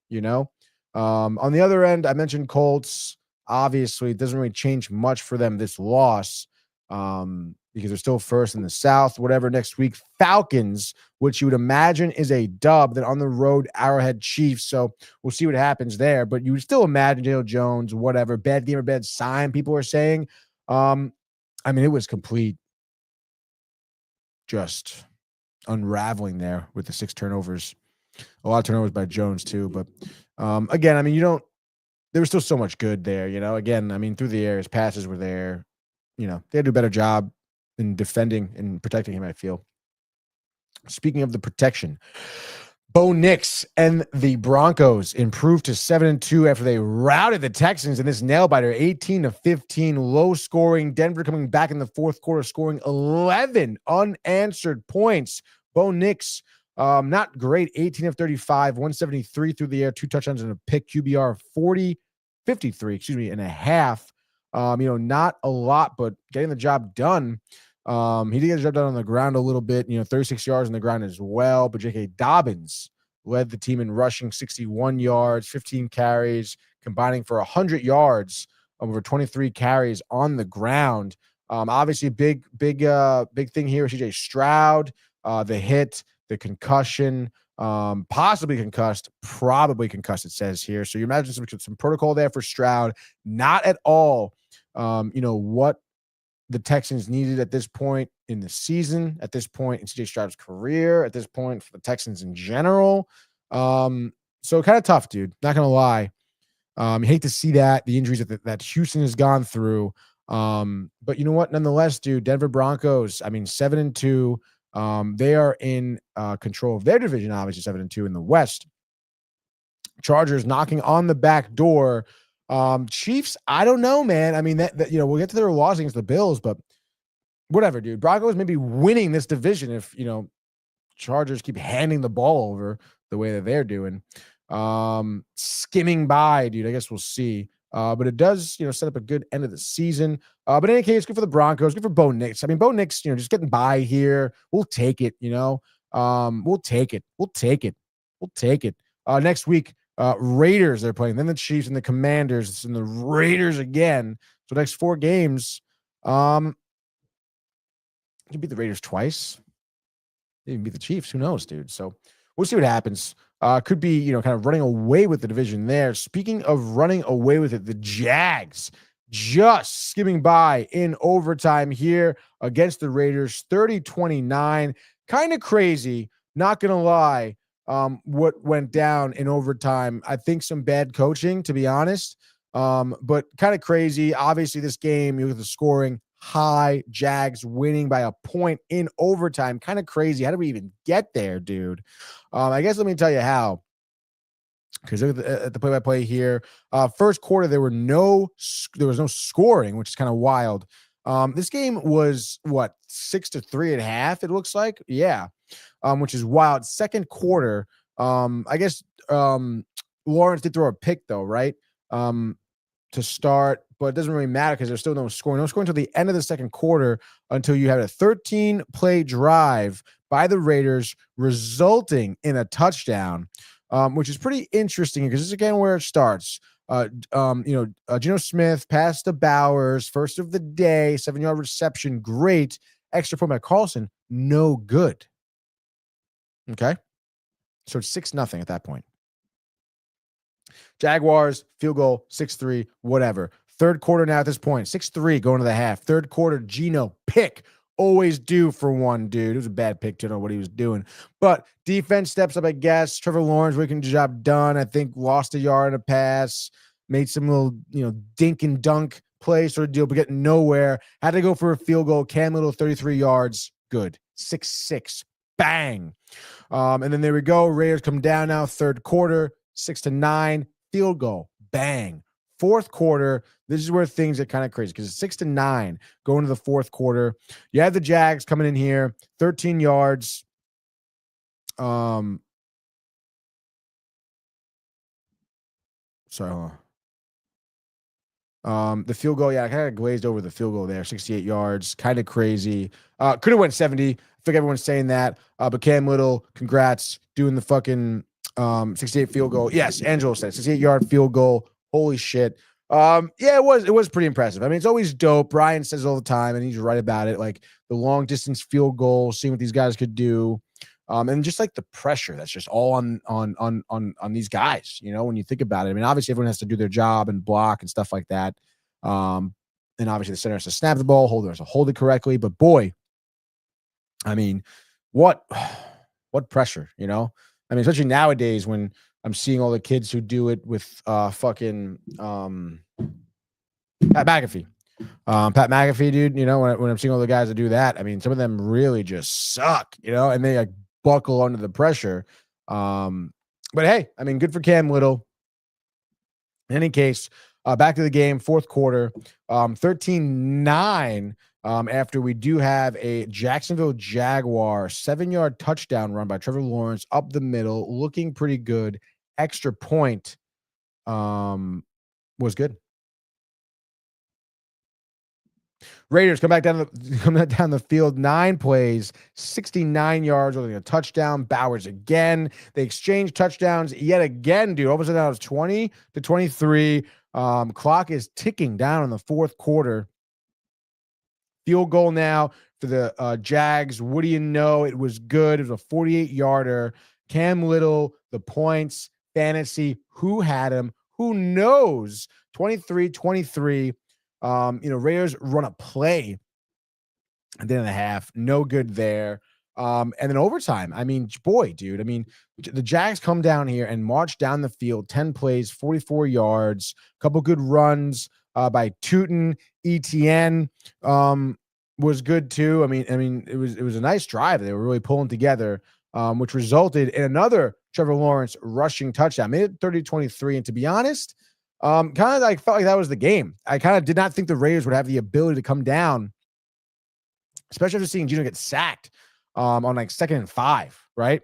On the other end, I mentioned Colts. Obviously, it doesn't really change much for them, this loss, because they're still first in the South. Whatever next week, Falcons, which you would imagine is a dub, then on the road, Arrowhead Chiefs. So we'll see what happens there. But you would still imagine Daniel Jones, whatever, bad game or bad sign, people are saying. I mean, it was complete just unraveling there with the 6 turnovers. A lot of turnovers by Jones too. But again, I mean, there was still so much good there, Again, I mean, through the air, his passes were there. They had to do a better job in defending and protecting him, I feel. Speaking of the protection, Bo Nix and the Broncos improved to 7-2 after they routed the Texans in this nail-biter, 18-15, low scoring. Denver coming back in the fourth quarter, scoring 11 unanswered points. Bo Nix, not great, 18 of 35, 173 through the air, 2 touchdowns and a pick, QBR 53, and a half. Not a lot, but getting the job done. He did get the job done on the ground a little bit, 36 yards on the ground as well. But J.K. Dobbins led the team in rushing, 61 yards, 15 carries, combining for 100 yards over 23 carries on the ground. Obviously, big thing here. C.J. Stroud, the hit, the concussion, possibly concussed, probably concussed, it says here. So you imagine some protocol there for Stroud. Not at all, what the Texans needed at this point in the season, at this point in C.J. Stroud's career, at this point for the Texans in general. So kind of tough, dude. Not going to lie. You hate to see that, the injuries that Houston has gone through. But you know what? Nonetheless, dude, Denver Broncos, 7-2. They are in control of their division, obviously 7-2 in the West. Chargers knocking on the back door. Chiefs, I don't know, man. I mean, that we'll get to their loss against the Bills, but whatever, dude. Broncos may be winning this division if, Chargers keep handing the ball over the way that they're doing. Skimming by, dude. I guess we'll see. But it does, set up a good end of the season. But in any case, good for the Broncos, good for Bo Nix. Bo Nix, just getting by here. We'll take it, We'll take it. Next week, Raiders they're playing, then the Chiefs and the Commanders and the Raiders again. So next 4 games, you beat the Raiders twice. You can beat the Chiefs. Who knows, dude? So we'll see what happens. Could be, kind of running away with the division there. Speaking of running away with it, the Jags just skimming by in overtime here against the Raiders, 30-29. Kind of crazy, not going to lie, what went down in overtime. I think some bad coaching, to be honest, but kind of crazy. Obviously, this game, you look at the scoring, high, Jags winning by a point in overtime. Kind of crazy. How did we even get there, dude? I guess let me tell you how. Because look at the play-by-play here. First quarter, there was no scoring, which is kind of wild. This game was 6-3 at half. It looks like, yeah, which is wild. Second quarter, I guess Lawrence did throw a pick though, right? To start, but it doesn't really matter because there's still no scoring. No scoring until the end of the second quarter, until you had a 13-play drive by the Raiders, resulting in a touchdown, which is pretty interesting because this is again where it starts. Geno Smith passed to Bowers, first of the day, 7-yard reception, great extra point by Carlson. no good. Okay. So it's 6-0 at that point. Jaguars, field goal, 6-3, whatever. Third quarter now at this point, 6-3 going to the half. Third quarter, Geno, pick. Always due for one, dude. It was a bad pick. To know what he was doing. But defense steps up, I guess. Trevor Lawrence making the job done. I think lost a yard in a pass. Made some little, dink and dunk play sort of deal, but getting nowhere. Had to go for a field goal. Cam Little, 33 yards. Good. 6-6. Bang. And then there we go. Raiders come down now. Third quarter, 6-9. Field goal. Bang. Fourth quarter, this is where things get kind of crazy because it's 6-9 going to the fourth quarter. You have the Jags coming in here, 13 yards. Sorry, hold on. The field goal, I kind of glazed over the field goal there, 68 yards, kind of crazy. Could have went 70. I think everyone's saying that. But Cam Little, congrats, doing the fucking 68 field goal. Yes, Angelo said 68-yard field goal. Holy shit. It was pretty impressive. I mean, it's always dope. Brian says it all the time, and he's right about it. Like the long distance field goal, seeing what these guys could do. And just like the pressure that's just all on these guys, when you think about it. I mean, obviously everyone has to do their job and block and stuff like that. And obviously the center has to snap the ball, holder has to hold it correctly. But boy, I mean, what pressure, I mean, especially nowadays when I'm seeing all the kids who do it with fucking Pat McAfee. Pat McAfee, dude, when I'm seeing all the guys that do that, I mean, some of them really just suck, and they like buckle under the pressure. But hey, I mean, good for Cam Little. In any case, back to the game, fourth quarter, 13-9. After we do have a Jacksonville Jaguar 7-yard touchdown run by Trevor Lawrence up the middle, looking pretty good. Extra point was good. Raiders come down the field, 9 plays, 69 yards, with a touchdown. Bowers again. They exchange touchdowns yet again, dude. All of a sudden, now it's 20-23. Clock is ticking down in the fourth quarter. Field goal now for the Jags. What do you know? It was good. It was a 48-yarder. Cam Little, the points, fantasy. Who had him? Who knows? 23-23. Raiders run a play at the end of the half. No good there. And then overtime. I mean, boy, dude. I mean, the Jags come down here and march down the field. 10 plays, 44 yards. A couple good runs by Tootin. ETN was good too. I mean, it was a nice drive. They were really pulling together, which resulted in another Trevor Lawrence rushing touchdown. Made it 30-23. And to be honest, kind of like felt like that was the game. I kind of did not think the Raiders would have the ability to come down, especially after seeing Geno get sacked on like 2nd and 5, right?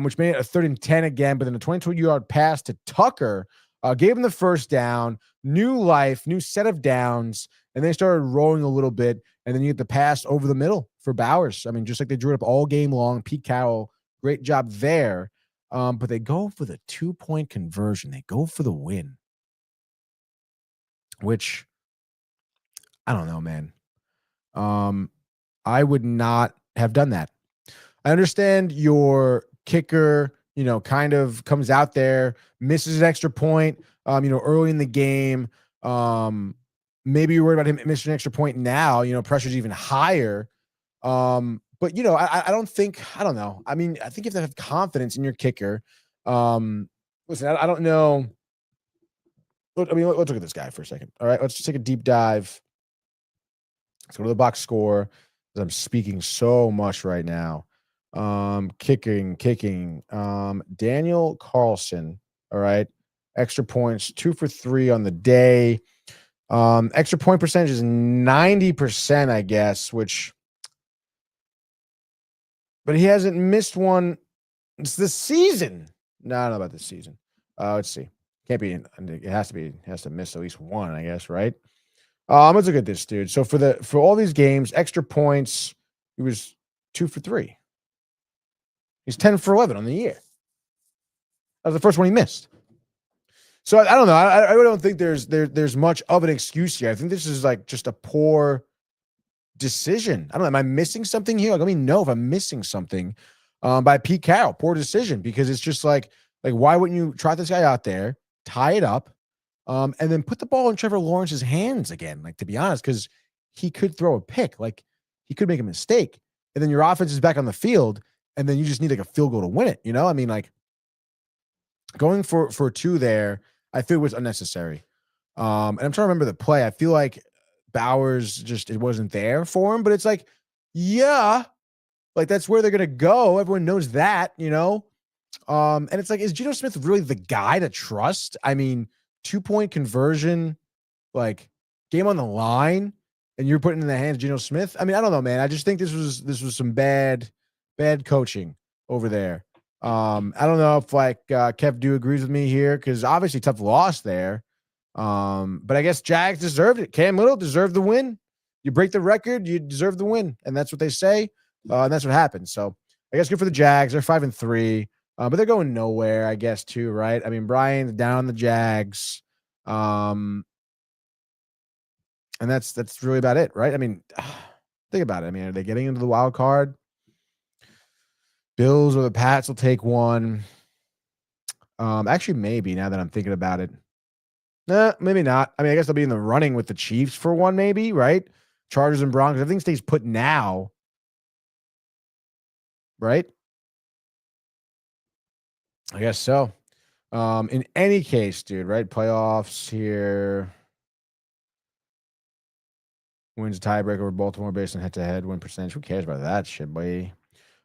Which made it a 3rd and 10 again. But then a 22-yard pass to Tucker gave him the first down, new life, new set of downs, and they started rolling a little bit. And then you get the pass over the middle for Bowers. I mean, just like they drew it up all game long. Pete Carroll, great job there. But they go for the 2-point conversion. They go for the win. Which, I don't know, man. I would not have done that. I understand your kicker, kind of comes out there, misses an extra point, early in the game. Maybe you're worried about him missing an extra point now, pressure's even higher. But, I don't know. I mean, I think you have to have confidence in your kicker. Listen, I don't know. I mean, let's look at this guy for a second. All right, let's just take a deep dive. Let's go to the box score, because I'm speaking so much right now. Kicking. Daniel Carlson. All right, extra points, 2 for 3 on the day. Extra point percentage is 90%, I guess, but he hasn't missed one. It's this season. No, I don't know about this season. Let's see. Can't be. It has to miss at least one, I guess, right? Let's look at this, dude. So for all these games, extra points, he was 2 for 3. He's 10 for 11 on the year. That was the first one he missed. So I don't know. I really don't think there's much of an excuse here. I think this is like just a poor decision. I don't know. Am I missing something here? Like, let me know if I'm missing something by Pete Carroll. Poor decision, because it's just like why wouldn't you try this guy out there, tie it up, and then put the ball in Trevor Lawrence's hands again? Like, to be honest, because he could throw a pick. Like, he could make a mistake. And then your offense is back on the field, and then you just need like a field goal to win it. You know, I mean, like, going for 2 there, I feel was unnecessary. And I'm trying to remember the play. I feel like Bowers it wasn't there for him, but it's like, yeah, like that's where they're gonna go. Everyone knows that, you know. And it's like, is Geno Smith really the guy to trust? I mean, 2-point conversion, like, game on the line, and you're putting in the hands of Geno Smith. I mean, I don't know, man. I just think this was some bad coaching over there. I don't know if Kev Dew agrees with me here, because obviously tough loss there. But I guess Jags deserved it. Cam Little deserved the win. You break the record, you deserve the win, and that's what they say. And that's what happened. So I guess good for the Jags. They're 5-3, but they're going nowhere, I guess, too, right? I mean, Brian's down the Jags. And that's really about it, right? I mean, think about it. I mean, are they getting into the wild card? Bills or the Pats will take one. Actually, maybe, now that I'm thinking about it. Nah, maybe not. I mean, I guess they'll be in the running with the Chiefs for one, maybe, right? Chargers and Broncos. Everything stays put now, right? I guess so. In any case, dude, right? Playoffs here. Wins tiebreaker over Baltimore based on head-to-head win percentage. Who cares about that shit, boy?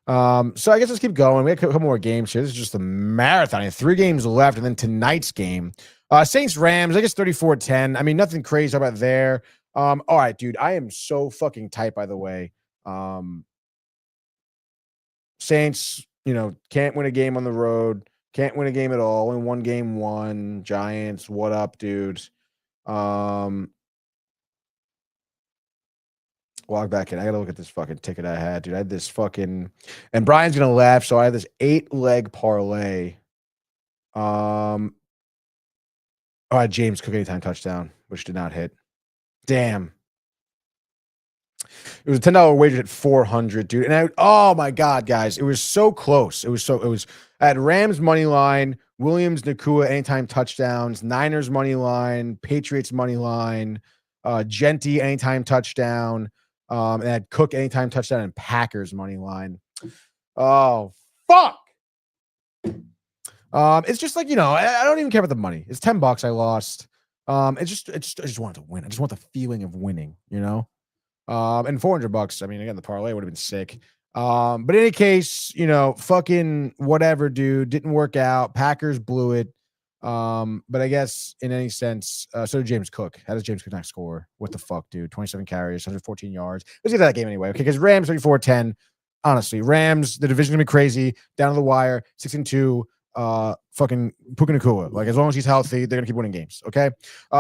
So I guess let's keep going. We have a couple more games here. This is just a marathon. 3 games left, and then tonight's game. Saints Rams, I guess 34-10. I mean, nothing crazy about there. All right, dude. I am so fucking tight, by the way. Saints, can't win a game on the road. Can't win a game at all. Only 1 game won. Giants, what up, dude? Log back in. I gotta look at this fucking ticket I had, dude. I had this fucking, and Brian's gonna laugh. So I had this 8-leg parlay. I had James Cook anytime touchdown, which did not hit. Damn. It was a $10 wager at 400, dude. And oh my God, guys, it was so close. I had Rams money line, Williams, Nakua anytime touchdowns, Niners money line, Patriots money line, Genty anytime touchdown. And I had Cook anytime touchdown and Packers money line. Oh, fuck. It's just like, I don't even care about the money. It's $10 I lost. I just wanted to win. I just want the feeling of winning, and $400. I mean, again, the parlay would have been sick. But in any case, fucking whatever, dude, didn't work out. Packers blew it. But I guess in any sense, so did James Cook. How does James Cook not score? What the fuck, dude? 27 carries, 114 yards. Let's get to that game anyway. Okay, because Rams 34-10. Honestly, Rams, the division's gonna be crazy. Down to the wire, 6-2. Fucking Puka Nakua. Like, as long as he's healthy, they're gonna keep winning games. Okay.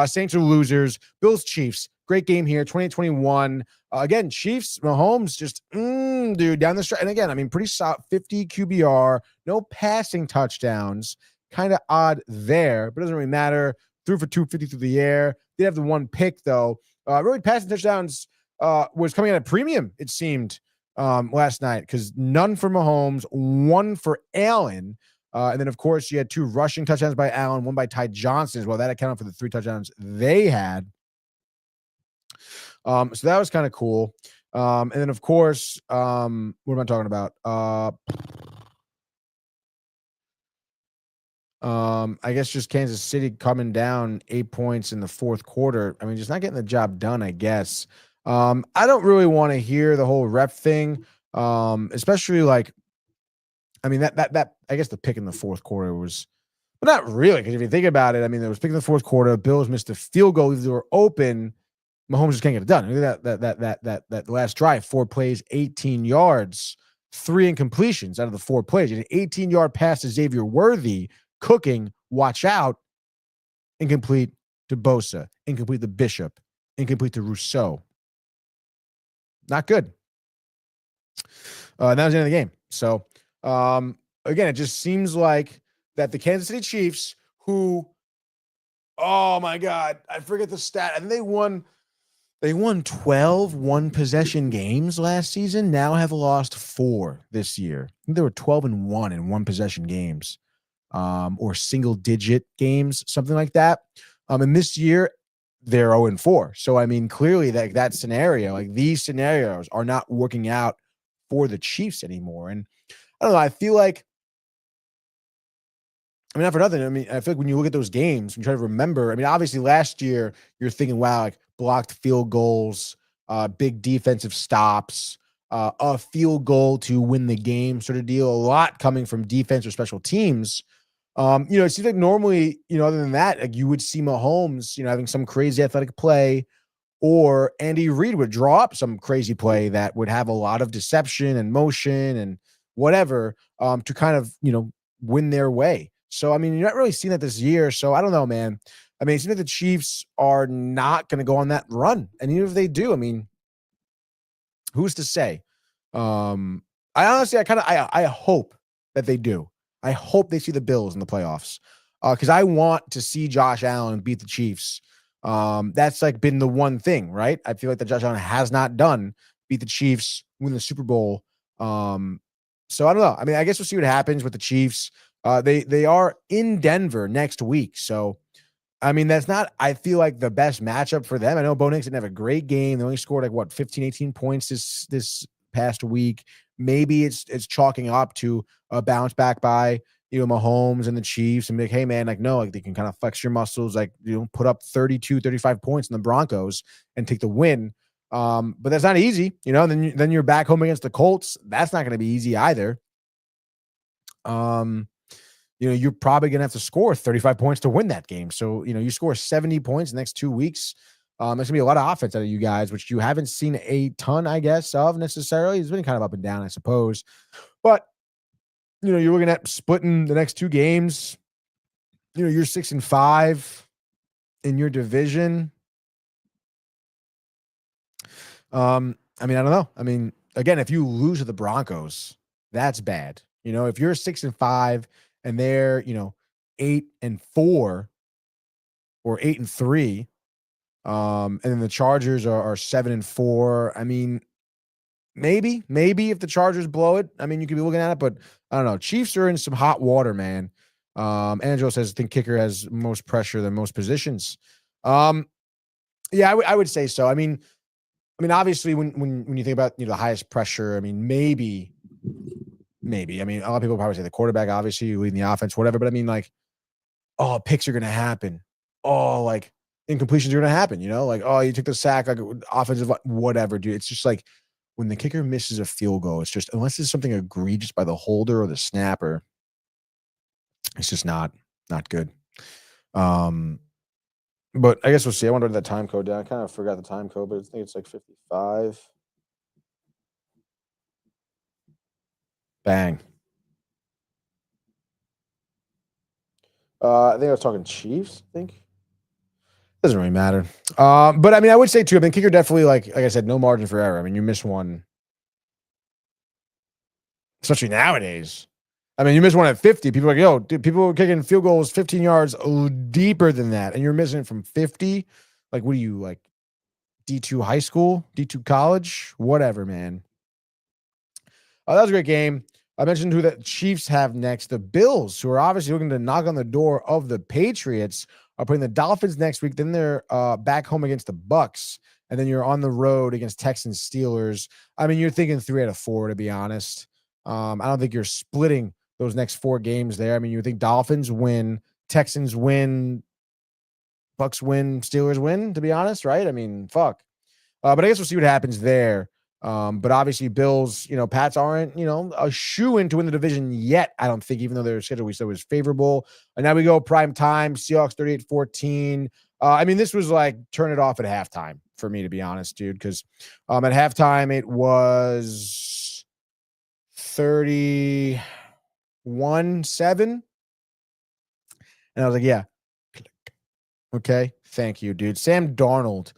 Saints are losers. Bills, Chiefs. Great game here. 28-21. Again, Chiefs, Mahomes, just dude, down the stretch. And again, I mean, pretty solid 50 QBR, no passing touchdowns. Kind of odd there, but it doesn't really matter. Threw for 250 through the air. Did have the 1 pick, though. Really, passing touchdowns was coming at a premium, it seemed, last night, because none for Mahomes, 1 for Allen. And then, of course, you had 2 rushing touchdowns by Allen, 1 by Ty Johnson as well. That accounted for the 3 touchdowns they had. So that was kind of cool. And then, of course, what am I talking about? I guess just Kansas City coming down 8 points in the 4th quarter. I mean, just not getting the job done, I guess. I don't really want to hear the whole rep thing. Especially that I guess the pick in the 4th quarter was, but not really, because if you think about it, I mean, there was pick in the 4th quarter. Bills missed a field goal. They were open. Mahomes just can't get it done. Look at that last drive, 4 plays, 18 yards, 3 incompletions out of the 4 plays. An 18-yard pass to Xavier Worthy. Cooking, watch out. Incomplete to Bosa. Incomplete to Bishop. Incomplete to Rousseau. Not good. That was the end of the game. So, again, it just seems like that the Kansas City Chiefs, who, oh my God, I forget the stat. I think they won They won 12 one-possession games last season, now have lost 4 this year. I think they were 12-1 in one-possession games, or single-digit games, something like that. And this year, they're 0-4. So, I mean, clearly that scenario, like these scenarios are not working out for the Chiefs anymore. And I don't know, I feel like, I mean, not for nothing. I mean, I feel like when you look at those games, you try to remember, I mean, obviously last year you're thinking, wow, like blocked field goals, big defensive stops, a field goal to win the game sort of deal, a lot coming from defense or special teams. It seems like normally, other than that, like you would see Mahomes, having some crazy athletic play, or Andy Reid would draw up some crazy play that would have a lot of deception and motion and whatever, to kind of, win their way. So, I mean, you're not really seeing that this year. So I don't know, man. I mean, it seems like the Chiefs are not going to go on that run. And even if they do, I mean, who's to say? I honestly, I hope that they do. I hope they see the Bills in the playoffs, because I want to see Josh Allen beat the Chiefs. That's like been the one thing, right? I feel like that Josh Allen has not done, beat the Chiefs, win the Super Bowl. So I don't know. I mean, I guess we'll see what happens with the Chiefs. They are in Denver next week. So, I mean, that's not, I feel like, the best matchup for them. I know Bo Nix didn't have a great game. They only scored 15, 18 points this past week. Maybe it's chalking up to a bounce back by, Mahomes and the Chiefs, and be like, hey man, they can kind of flex your muscles, put up 32, 35 points in the Broncos and take the win. But that's not easy, then you're back home against the Colts. That's not going to be easy either. You're probably going to have to score 35 points to win that game. So, you score 70 points the next 2 weeks. There's going to be a lot of offense out of you guys, which you haven't seen a ton, I guess, of necessarily. It's been kind of up and down, I suppose. But, you're looking at splitting the next 2 games. You're 6-5 in your division. I mean, I don't know. I mean, again, if you lose to the Broncos, that's bad. If you're 6-5 and they're, 8-4 or 8-3, and then the Chargers are 7-4. I mean, maybe if the Chargers blow it, I mean, you could be looking at it, but I don't know. Chiefs are in some hot water, man. Angelo says, I think kicker has most pressure than most positions. Yeah, I would say so. I mean, obviously when you think about, the highest pressure, I mean, maybe, I mean, a lot of people probably say the quarterback, obviously you leading the offense, whatever, but I mean, picks are going to happen. Incompletions are going to happen, you took the sack, offensive, whatever, dude. It's just when the kicker misses a field goal, it's just, unless it's something egregious by the holder or the snapper, it's just not good. But I guess we'll see. I wonder that time code down. I kind of forgot the time code, but I think it's 55. Bang. I think I was talking Chiefs, I think. Doesn't really matter. But I mean, I would say too, I mean, kicker definitely, like I said, no margin for error. I mean, you miss one, especially nowadays. I mean, you miss one at 50. People are like, yo, dude, people are kicking field goals 15 yards deeper than that, and you're missing it from 50. What are you, D2 high school, D2 college, whatever, man. That was a great game. I mentioned who the Chiefs have next. The Bills, who are obviously looking to knock on the door of the Patriots, are playing the Dolphins next week. Then they're back home against the Bucks, and then you're on the road against Texans, Steelers. I mean, you're thinking 3 out of 4, to be honest. I don't think you're splitting those next 4 games there. I mean, you think Dolphins win, Texans win, Bucks win, Steelers win, to be honest, right? I mean, fuck. But I guess we'll see what happens there. But obviously Bills, Pats aren't, a shoo-in to win the division yet, I don't think, even though their schedule we said was favorable. And now we go prime time, Seahawks 38-14. I mean, this was turn it off at halftime for me, to be honest, dude, because at halftime it was 31-7. And I was like, yeah. Okay, thank you, dude. Sam Darnold.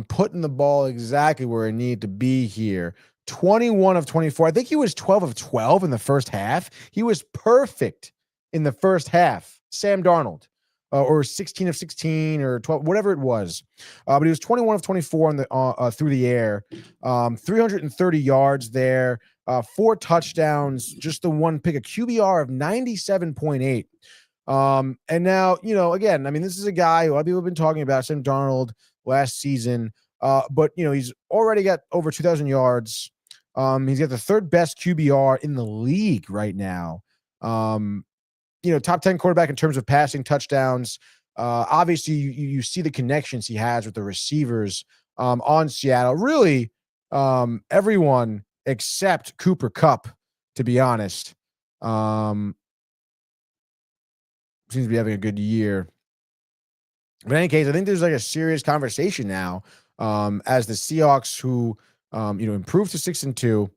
Putting the ball exactly where it needed to be here. 21 of 24. I think he was 12 of 12 in the first half. He was perfect in the first half. Sam Darnold. or 16 of 16 or 12, whatever it was. But he was 21 of 24 on the through the air, 330 yards there, 4 touchdowns, just the one pick, a QBR of 97.8. And now, again, I mean, this is a guy who a lot of people have been talking about, Sam Darnold last season, but he's already got over 2,000 yards. He's got the 3rd best QBR in the league right now. Top 10 quarterback in terms of passing touchdowns. Obviously, you see the connections he has with the receivers on Seattle. Really, everyone except Cooper Kupp, to be honest. Seems to be having a good year. But in any case, I think there's like a serious conversation now as the Seahawks, who improved to 6-2.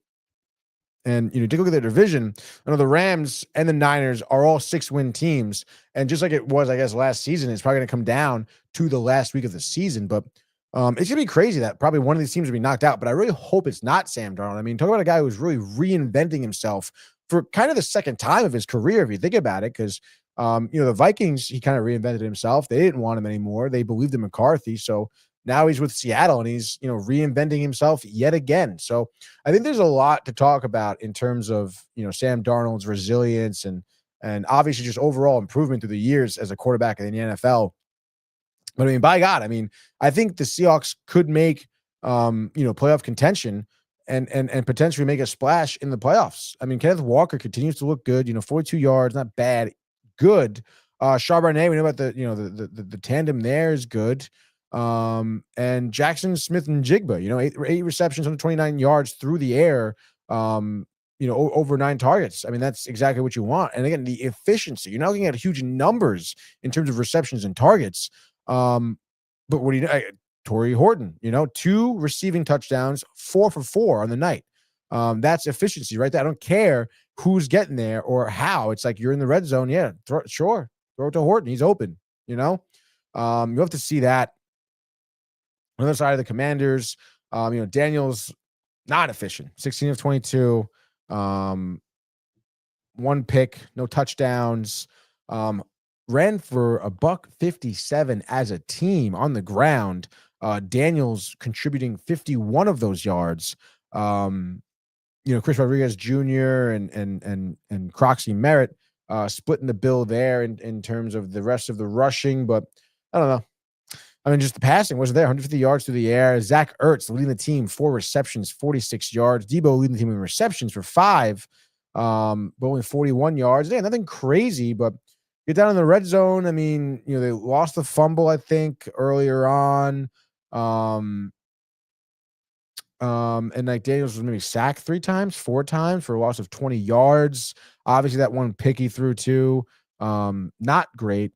And take a look at their division. I know the Rams and the Niners are all 6-win teams, and just like it was, I guess, last season, it's probably going to come down to the last week of the season. But it's gonna be crazy that probably one of these teams will be knocked out. But I really hope it's not Sam Darnold. I mean, talk about a guy who's really reinventing himself for kind of the second time of his career, if you think about it, because the Vikings, he kind of reinvented himself. They didn't want him anymore. They believed in McCarthy, so. Now he's with Seattle, and he's, reinventing himself yet again. So I think there's a lot to talk about in terms of, Sam Darnold's resilience and obviously just overall improvement through the years as a quarterback in the NFL. But I mean, by God, I think the Seahawks could make, playoff contention and potentially make a splash in the playoffs. I mean, Kenneth Walker continues to look good, 42 yards, not bad, good. Charbonnet, we know about the tandem there is good. And Jackson Smith and Jigba, 8 receptions, 129 yards through the air, over 9 targets. I mean, that's exactly what you want. And again, the efficiency, you're not looking at huge numbers in terms of receptions and targets. But what do you know? Torrey Horton, 2 receiving touchdowns, 4 for 4 on the night. That's efficiency right there. I don't care who's getting there or how. It's like you're in the red zone. Yeah, throw it to Horton. He's open, you have to see that. On the other side of the Commanders, Daniels not efficient. 16 of 22, 1 pick, no touchdowns. Ran for $157 as a team on the ground. Daniels contributing 51 of those yards. Chris Rodriguez Jr. and Croxy Merritt splitting the bill there in terms of the rest of the rushing, but I don't know. I mean, just the passing wasn't there. 150 yards through the air. Zach Ertz leading the team, 4 receptions, 46 yards. Debo leading the team in receptions for 5, but only 41 yards. Yeah, nothing crazy, but get down in the red zone. I mean, they lost the fumble, I think, earlier on. And like Daniels was maybe sacked 3 times, 4 times for a loss of 20 yards. Obviously, that one pick he threw too. Not great.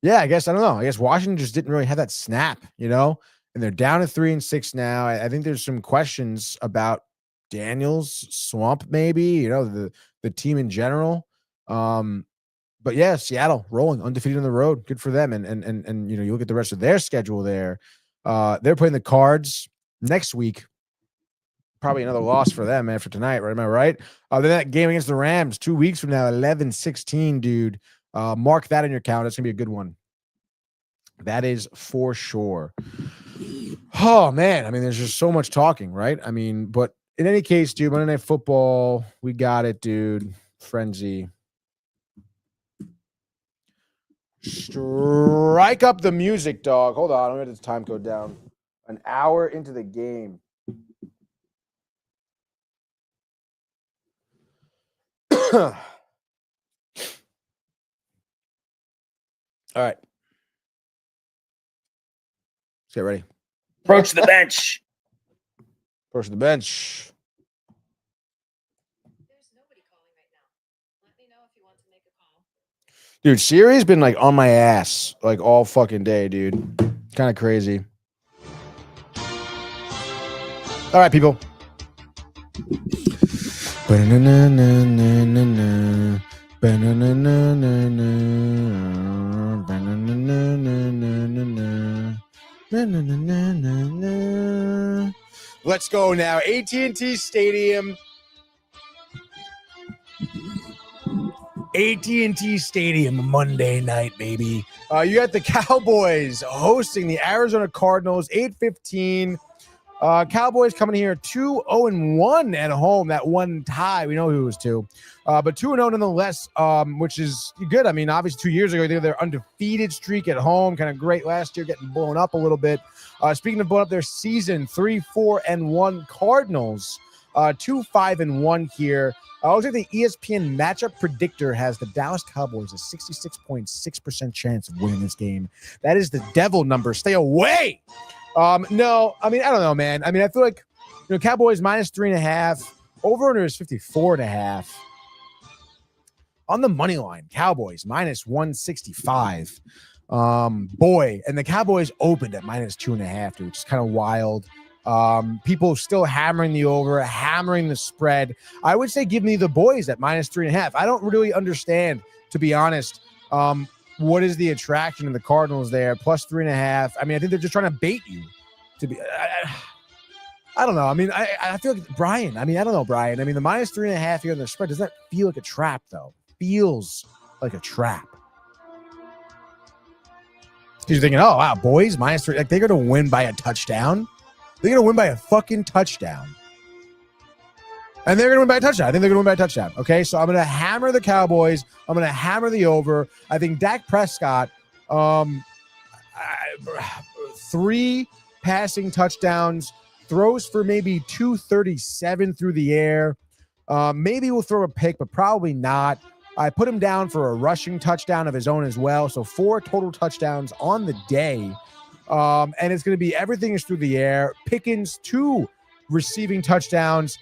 Yeah, I guess, I don't know. I guess Washington just didn't really have that snap, and they're down to 3-6 now. I think there's some questions about Daniels, Swamp, maybe, the team in general. But yeah, Seattle rolling undefeated on the road. Good for them. And you look at the rest of their schedule there. They're playing the Cards next week. Probably another loss for them after tonight, right? Am I right? Then that game against the Rams 2 weeks from now, 11-16, dude. Mark that in your calendar. It's gonna be a good one. That is for sure. Oh man, I mean, there's just so much talking, right? I mean, but in any case, dude, Monday Night Football, we got it, dude. Frenzy. Strike up the music, dog. Hold on, I'm gonna get this time code down. An hour into the game. All right. Let's get ready. Approach the bench. Approach the bench. There's nobody calling right now. Let me know if you want to make a call. Dude, Siri's been like on my ass like all fucking day, dude. Kind of crazy. All right, people. Let's go now. AT&T Stadium. AT&T Stadium Monday night, baby. You got the Cowboys hosting the Arizona Cardinals, 8:15. Cowboys coming here 2-0-1 at home. That one tie, we know who it was to, but 2-0 nonetheless, which is good. I mean, obviously 2 years ago, they were their undefeated streak at home, kind of great last year, getting blown up a little bit. Speaking of blowing up their season, 3-4-1 Cardinals, 2-5-1 here. Looks like the ESPN matchup predictor has the Dallas Cowboys a 66.6% chance of winning this game. That is the devil number. Stay away. No, I mean, I don't know, man. I mean, I feel like, Cowboys -3.5, over under is 54.5. On the money line, Cowboys -165. Boy, and the Cowboys opened at -2.5, dude, which is kind of wild. People still hammering the over, hammering the spread. I would say give me the boys at -3.5. I don't really understand, to be honest. What is the attraction in the Cardinals there? +3.5. I mean, I think they're just trying to bait you. I don't know. I mean, I feel like Brian. I mean, I don't know, Brian. I mean, the -3.5 here on the spread, does that feel like a trap, though? Feels like a trap. Because you're thinking, oh, wow, boys, -3. Like, they're going to win by a touchdown. They're going to win by a fucking touchdown. And they're going to win by a touchdown. I think they're going to win by a touchdown. Okay, so I'm going to hammer the Cowboys. I'm going to hammer the over. I think Dak Prescott, 3 passing touchdowns, throws for maybe 237 through the air. Maybe we'll throw a pick, but probably not. I put him down for a rushing touchdown of his own as well. So 4 total touchdowns on the day. And it's going to be everything is through the air. Pickens, 2 receiving touchdowns.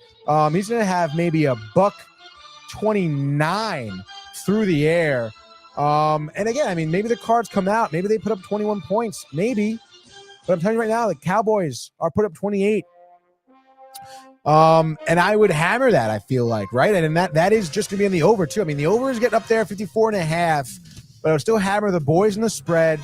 He's going to have maybe a $129 through the air. And again, I mean, maybe the Cards come out. Maybe they put up 21 points. Maybe. But I'm telling you right now, the Cowboys are put up 28. And I would hammer that, I feel like, right? And that is just going to be in the over, too. I mean, the over is getting up there, 54.5. But I'll still hammer the boys in the spread,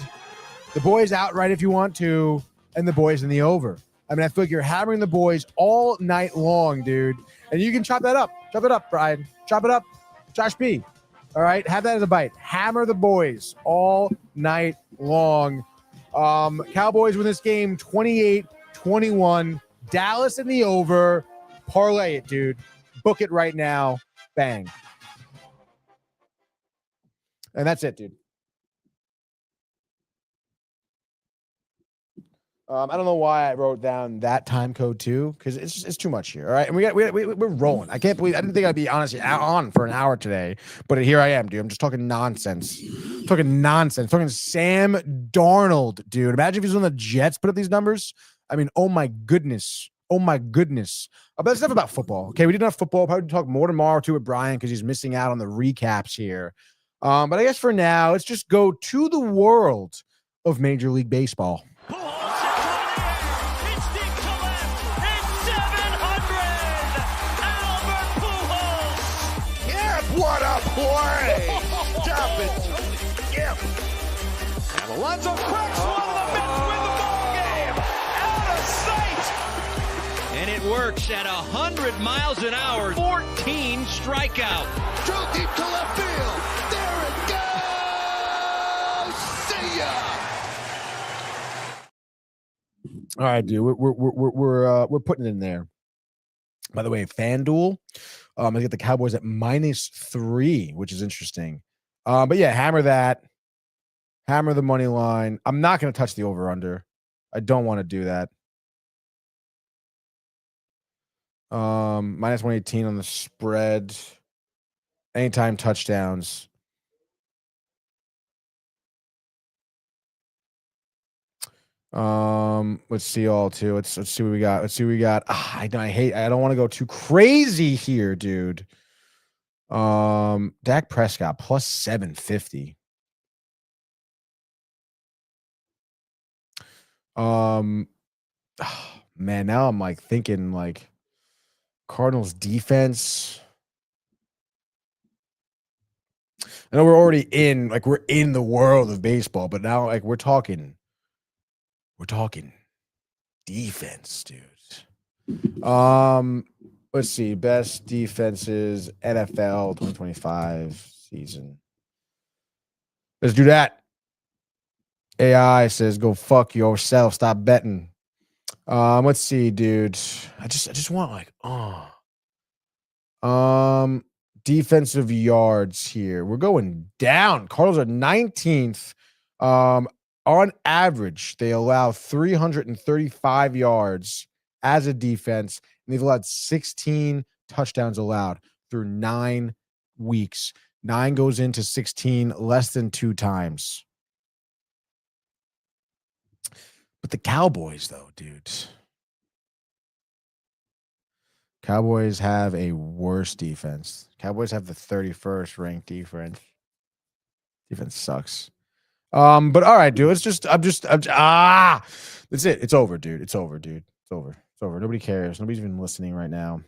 the boys outright if you want to, and the boys in the over. I mean, I feel like you're hammering the boys all night long, dude. And you can chop that up. Chop it up, Brian. Chop it up. Josh B. All right? Have that as a bite. Hammer the boys all night long. Cowboys win this game 28-21. Dallas in the over. Parlay it, dude. Book it right now. Bang. And that's it, dude. I don't know why I wrote down that time code too, because it's too much here. All right, and we're rolling. I can't believe I didn't think I'd be honestly on for an hour today, but here I am, dude. I'm just talking nonsense. Talking Sam Darnold, dude. Imagine if he's on the Jets, put up these numbers. I mean, oh my goodness. But that's enough about football. Okay, we did enough football. Probably talk more tomorrow too with Brian because he's missing out on the recaps here. But I guess for now, let's just go to the world of Major League Baseball. What a play! Stop it! Yep. And Alonso cracks one of the Mets win the ball game. Out of sight. And it works at 100 miles an hour. 14 strikeout. Drove deep to left field. There it goes. See ya. All right, dude. We're putting it in there. By the way, FanDuel. I get the Cowboys at -3, which is interesting. But yeah, hammer that. Hammer the money line. I'm not going to touch the over-under. I don't want to do that. -118 on the spread. Anytime touchdowns. Let's see all too. Let's see what we got. I don't want to go too crazy here, dude. Dak Prescott +750. Man, now I'm like thinking like Cardinals defense. I know we're in the world of baseball, but now like we're talking defense, dude. Let's see. Best defenses, NFL 2025. season. Let's do that. AI says, "Go fuck yourself. Stop betting." Let's see, dude. I just want like, defensive yards here. We're going down. Cardinals are 19th. On average, they allow 335 yards as a defense, and they've allowed 16 touchdowns allowed through 9 weeks. 9 goes into 16 less than 2 times. But the Cowboys, though, dude. Cowboys have a worse defense. Cowboys have the 31st ranked defense. Defense sucks. But all right, dude. That's it. It's over, dude. It's over, dude. It's over. Nobody cares. Nobody's even listening right now.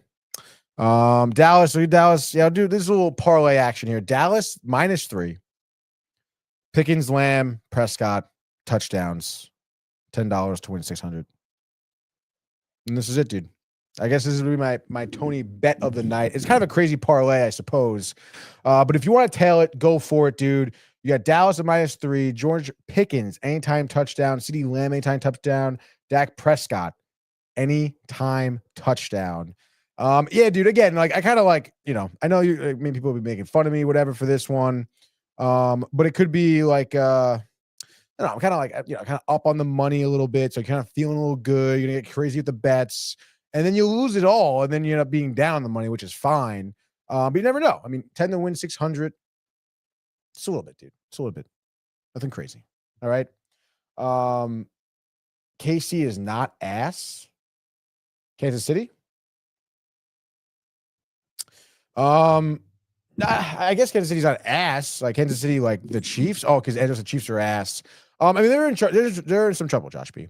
Dallas. Yeah, dude, this is a little parlay action here. Dallas -3. Pickens, Lamb, Prescott, touchdowns. $10 to win 600. And this is it, dude. I guess this is going to be my Tony bet of the night. It's kind of a crazy parlay, I suppose. But if you want to tail it, go for it, dude. You got Dallas at -3, George Pickens, anytime touchdown, CeeDee Lamb, anytime touchdown, Dak Prescott, anytime touchdown. Yeah, dude, again, like I kind of like, I know maybe people will be making fun of me, whatever, for this one. But it could be like, I'm kind of like, kind of up on the money a little bit. So you're kind of feeling a little good. You're going to get crazy with the bets. And then you lose it all. And then you end up being down the money, which is fine. But you never know. I mean, 10 to win 600. It's a little bit, dude. It's a little bit. Nothing crazy. All right. KC is not ass. Kansas City. I guess Kansas City's not ass. Like Kansas City, like the Chiefs. Oh, because the Chiefs are ass. I mean, they're in some trouble, Josh B.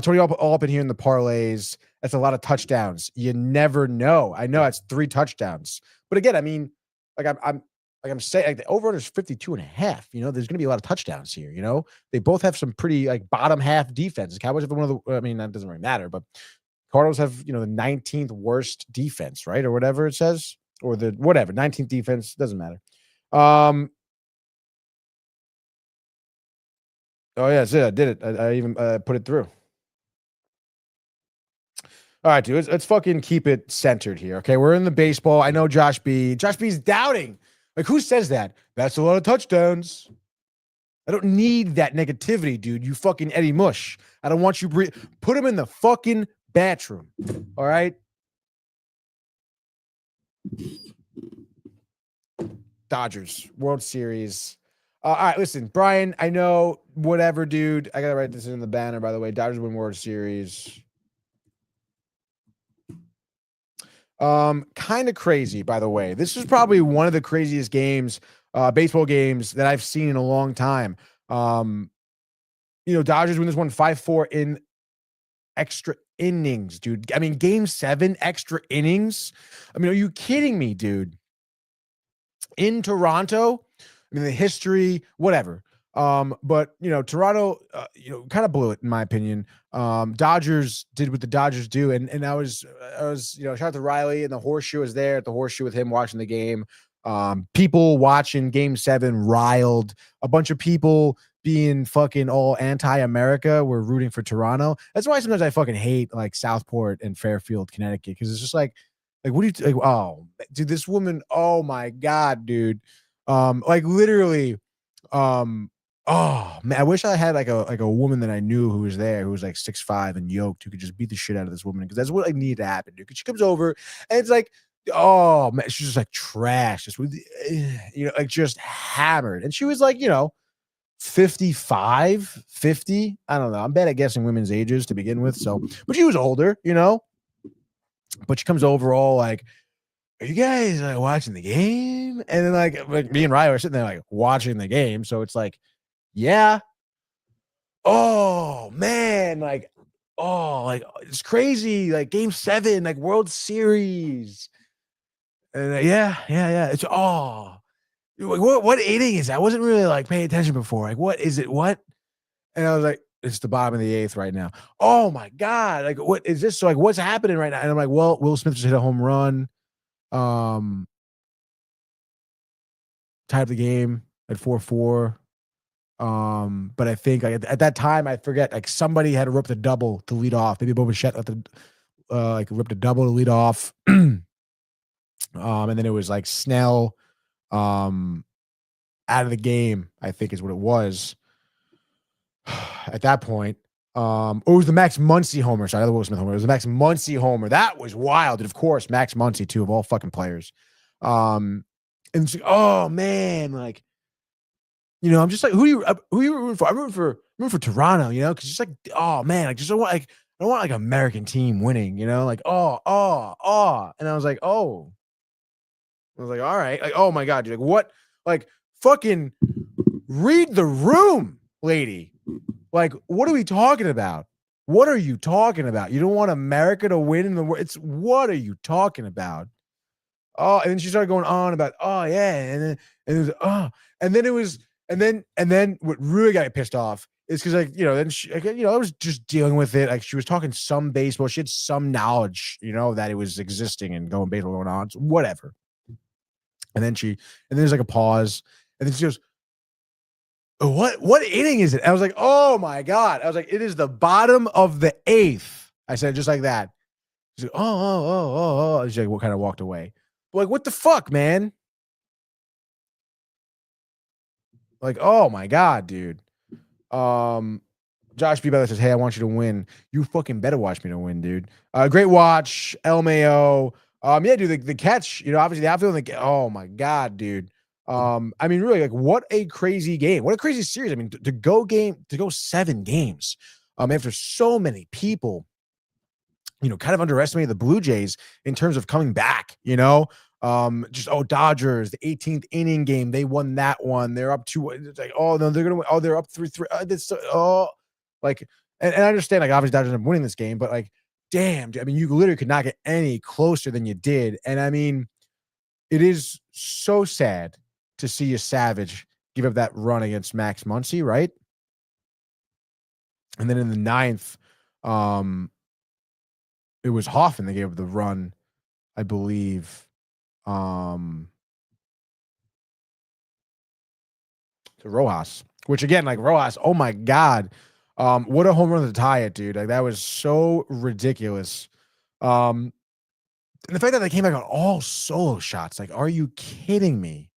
Tony all up in here in the parlays. That's a lot of touchdowns. You never know. I know that's 3 touchdowns. But again, I mean, I'm saying, like, the over-under is 52.5. There's going to be a lot of touchdowns here. They both have some pretty like bottom half defenses. Cowboys have one of the. I mean, that doesn't really matter, but Cardinals have the 19th worst defense, right, or whatever it says, or the whatever 19th defense, doesn't matter. Oh yeah, that's it. I did it. I even put it through. All right, dude. Let's fucking keep it centered here. Okay, we're in the baseball. I know Josh B. Josh B's doubting. Like, who says that? That's a lot of touchdowns. I don't need that negativity, dude. You fucking Eddie Mush. I don't want you put him in the fucking bathroom. All right. Dodgers World Series. All right, listen, Brian. I know whatever, dude. I gotta write this in the banner, by the way. Dodgers win World Series. Kind of crazy, by the way. This is probably one of the craziest games, baseball games that I've seen in a long time. Dodgers win this one 5-4 in extra innings, dude. I mean, game 7, extra innings. I mean, are you kidding me, dude? In Toronto, I mean, the history, whatever. But Toronto, kind of blew it in my opinion. Dodgers did what the Dodgers do, and I was, shout out to Riley, and the Horseshoe was there at the Horseshoe with him watching the game. People watching Game 7 riled. A bunch of people being fucking all anti-America were rooting for Toronto. That's why sometimes I fucking hate like Southport and Fairfield, Connecticut, because it's just like what do you like? Oh, dude, this woman. Oh my god, dude. Like literally. Oh man, I wish I had like a woman that I knew who was there, who was like 6'5" and yoked, who could just beat the shit out of this woman, because that's what I need to happen, dude. Because she comes over and it's like, oh man, she's just like trash, just with like just hammered, and she was like 55, 50. I don't know. I'm bad at guessing women's ages to begin with, so but she was older, But she comes over all like, are you guys like watching the game? And then like me and Riley are sitting there like watching the game. So it's like, yeah. Oh man, like it's crazy. Like Game 7, like World Series. And yeah. It's what inning is that? I wasn't really like paying attention before. Like, what is it? What? And I was like, it's the bottom of the 8th right now. Oh my god! Like, what is this? So like, what's happening right now? And I'm like, well, Will Smith just hit a home run. tied up the game at 4-4. But I think at that time, I forget, like somebody had ripped a double to lead off. Maybe Boba Fett ripped a double to lead off. And then it was like Snell out of the game, I think is what it was at that point. It was the Max Muncy homer. Sorry, the Will Smith homer. It was the Max Muncy homer. That was wild. And of course, Max Muncy, too, of all fucking players. And it's like, oh man, like, you know, I'm just like, who are you rooting for? I'm rooting for Toronto, you know, because it's like, oh man, I just don't want like, I don't want like American team winning, you know, like, oh. And I was like, oh. I was like, all right. Like, oh my God, dude, like what? Like, fucking read the room, lady. Like, what are we talking about? What are you talking about? You don't want America to win in the world. It's what are you talking about? Oh, and then she started going on about, oh yeah, and it was, oh, and then what really got me pissed off is because, like, you know, then she, you know, I was just dealing with it. Like, she was talking some baseball. She had some knowledge, you know, that it was existing and going baseball going on, so whatever. And then there's like a pause, and then she goes, oh, what inning is it? I was like, oh my God. I was like, it is the bottom of the 8th. I said just like that. She's like, oh. She's like, what kind of walked away. But like, what the fuck, man? Like, oh my God, dude. Josh B. Butler says, hey, I want you to win. You fucking better watch me to win, dude. Great watch. LMAO. Yeah, dude, the catch, you know, obviously the outfield, oh my God, dude. I mean, really, like, what a crazy game. What a crazy series. I mean, to go 7 games, after so many people, you know, kind of underestimated the Blue Jays in terms of coming back, you know. Dodgers, the 18th inning game, they won that one. They're up 2. It's like, oh no, they're gonna win. Oh, they're up 3-3. Like, and I understand, like, obviously Dodgers are winning this game, but like, damn, I mean, you literally could not get any closer than you did. And I mean, it is so sad to see a Savage give up that run against Max Muncy, right? And then in the 9th, it was Hoffman that gave up the run, I believe. To Rojas, which again, like Rojas, oh my God. What a home run to tie it, dude. Like, that was so ridiculous. And the fact that they came back on all solo shots, like, are you kidding me?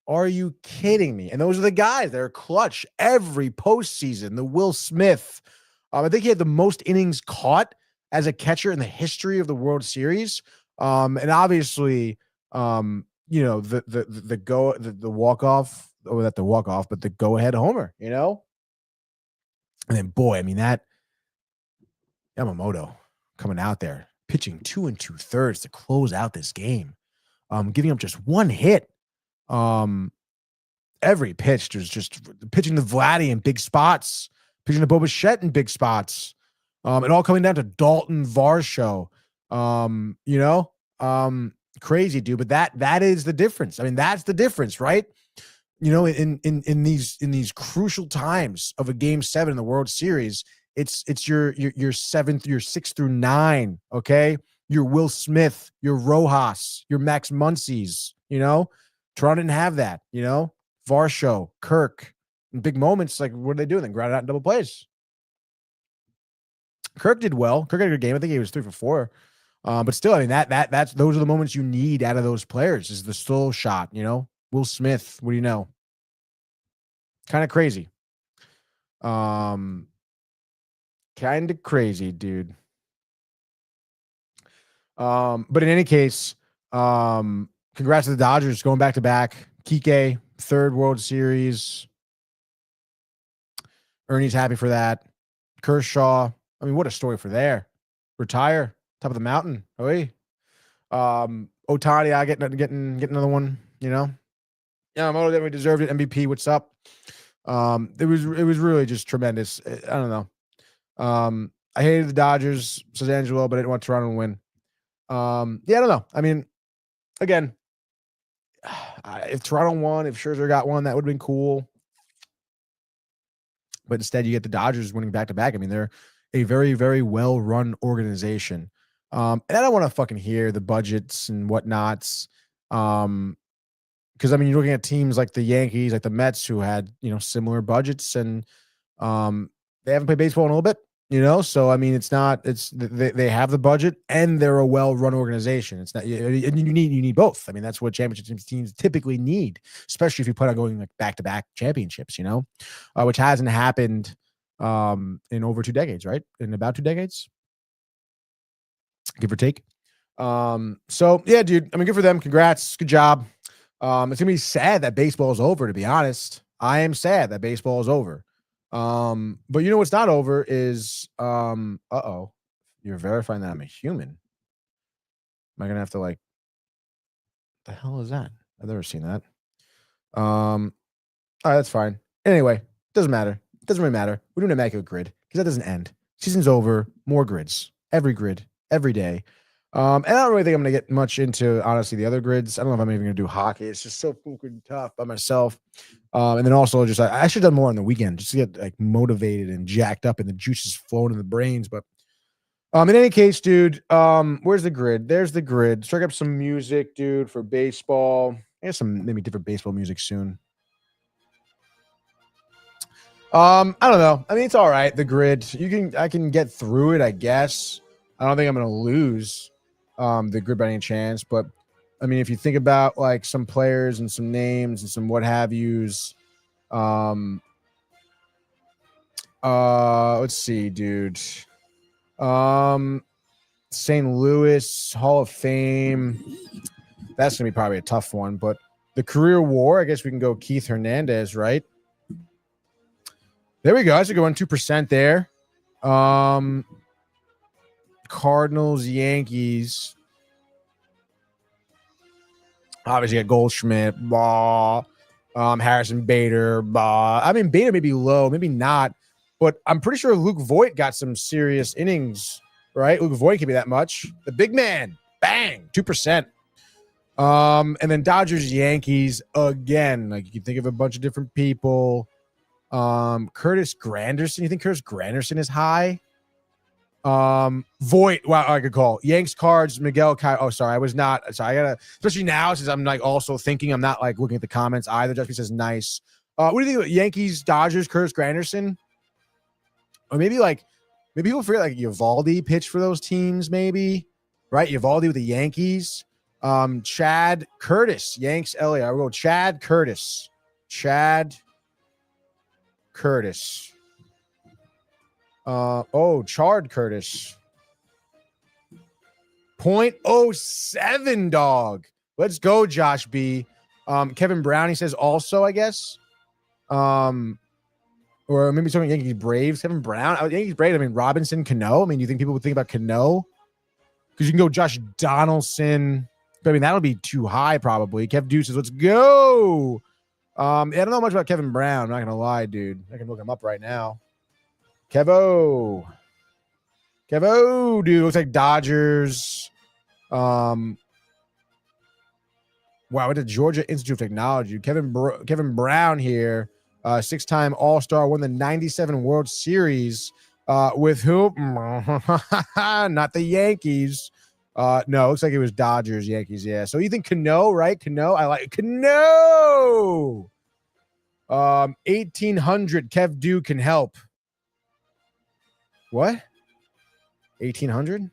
Are you kidding me? And those are the guys that are clutch every postseason. The Will Smith. I think he had the most innings caught as a catcher in the history of the World Series. And obviously, you know, the walk-off, or not the walk-off, but the go-ahead homer, you know? And then, boy, I mean, that Yamamoto coming out there, pitching 2 2/3 to close out this game, giving up just 1 hit. Every pitch, there's just pitching to Vladdy in big spots, pitching to Boba Fett in big spots. It all coming down to Dalton Varsho. You know, crazy, dude. But that is the difference. I mean, that's the difference, right? You know, in these crucial times of a Game 7 in the World Series, it's your 7th, your 6 through 9. Okay, your Will Smith, your Rojas, your Max Muncy's. You know, Toronto didn't have that. You know, Varsho, Kirk, in big moments, like, what are they doing? They grounded out in double plays. Kirk did well. Kirk had a good game. I think he was 3 for 4. But still, I mean, that's those are the moments you need out of those players, is the solo shot, you know. Will Smith, what do you know? Kind of crazy. Kind of crazy, dude. But in any case, congrats to the Dodgers going back to back. Kike, 3rd World Series. Ernie's happy for that. Kershaw, I mean, what a story for there. Retire, top of the mountain. Oy. Ohtani, getting another one, you know. Yeah, Yamamoto definitely deserved it. MVP, what's up? It was really just tremendous. I don't know. I hated the Dodgers, says Angelo, but I didn't want Toronto to win. Yeah, I don't know. I mean, again, if Toronto won, if Scherzer got one, that would have been cool. But instead, you get the Dodgers winning back-to-back. I mean, they're a very, very well-run organization. And I don't want to fucking hear the budgets and whatnots. because I mean, you're looking at teams like the Yankees, like the Mets, who had similar budgets, and they haven't played baseball in a little bit. So I mean, they have the budget and they're a well-run organization. It's not, and you need both. I mean, that's what championship teams typically need, especially if you plan on going like back-to-back championships, which hasn't happened in over 2 decades, right? In about 2 decades, give or take. So yeah, dude, I mean, good for them. Congrats. Good job. It's gonna be sad that baseball is over, to be honest. I am sad that baseball is over. But what's not over is you're verifying that I'm a human. Am I gonna have to the hell is that? I've never seen that. All right, that's fine. Anyway, doesn't matter. It doesn't really matter. We're doing a immaculate grid because that doesn't end. Season's over. More grids. Every grid. Every day. And I don't really think I'm gonna get much into, honestly, the other grids. I don't know if I'm even gonna do hockey. It's just so fucking tough by myself. And then also just I should have done more on the weekend just to get motivated and jacked up and the juices flowing in the brains. But in any case, dude, where's the grid? There's the grid. Strike up some music, dude, for baseball. I guess some maybe different baseball music soon. I don't know. I mean, it's all right. The grid. I can get through it, I guess. I don't think I'm gonna lose the grid by any chance, but I mean, if you think about some players and some names and some what have yous, let's see, dude. St. Louis Hall of Fame. That's gonna be probably a tough one, but the career WAR, I guess we can go Keith Hernandez, right? There we go. That's a good one. 2% there. Cardinals, Yankees. Obviously, got Goldschmidt, Harrison Bader, I mean, Bader may be low, maybe not, but I'm pretty sure Luke Voit got some serious innings, right? Luke Voit can be that much. The big man, bang, 2%. And then Dodgers, Yankees again. You can think of a bunch of different people. Curtis Granderson. You think Curtis Granderson is high? Voit, wow, I could call Yanks, Cards, Miguel. Oh, sorry, I was not. Sorry, I gotta, especially now since I'm also thinking. I'm not looking at the comments either. Just says nice. What do you think about Yankees, Dodgers, Curtis Granderson? Or maybe people forget Eovaldi pitched for those teams, maybe, right? Eovaldi with the Yankees. Chad Curtis, Yanks, LA. I will go Chad Curtis. Chad Curtis. Chard Curtis. 0.07, dog. Let's go, Josh B. Kevin Brown, he says also, I guess. Or maybe something Yankees Braves. Kevin Brown. Yankees Braves, I mean, Robinson, Cano. I mean, you think people would think about Cano? Because you can go Josh Donaldson. But I mean, that'll be too high, probably. Kev Deuce says, let's go. I don't know much about Kevin Brown. I'm not going to lie, dude. I can look him up right now. Kevo, dude, looks like Dodgers. Wow, at the Georgia Institute of Technology. Kevin Brown here, 6-time All-Star, won the 97 World Series. With who? Not the Yankees. No, looks like it was Dodgers, Yankees, yeah. So you think Cano, right? Cano, I like Cano. 1800, Kev Dew can help. What? 1800?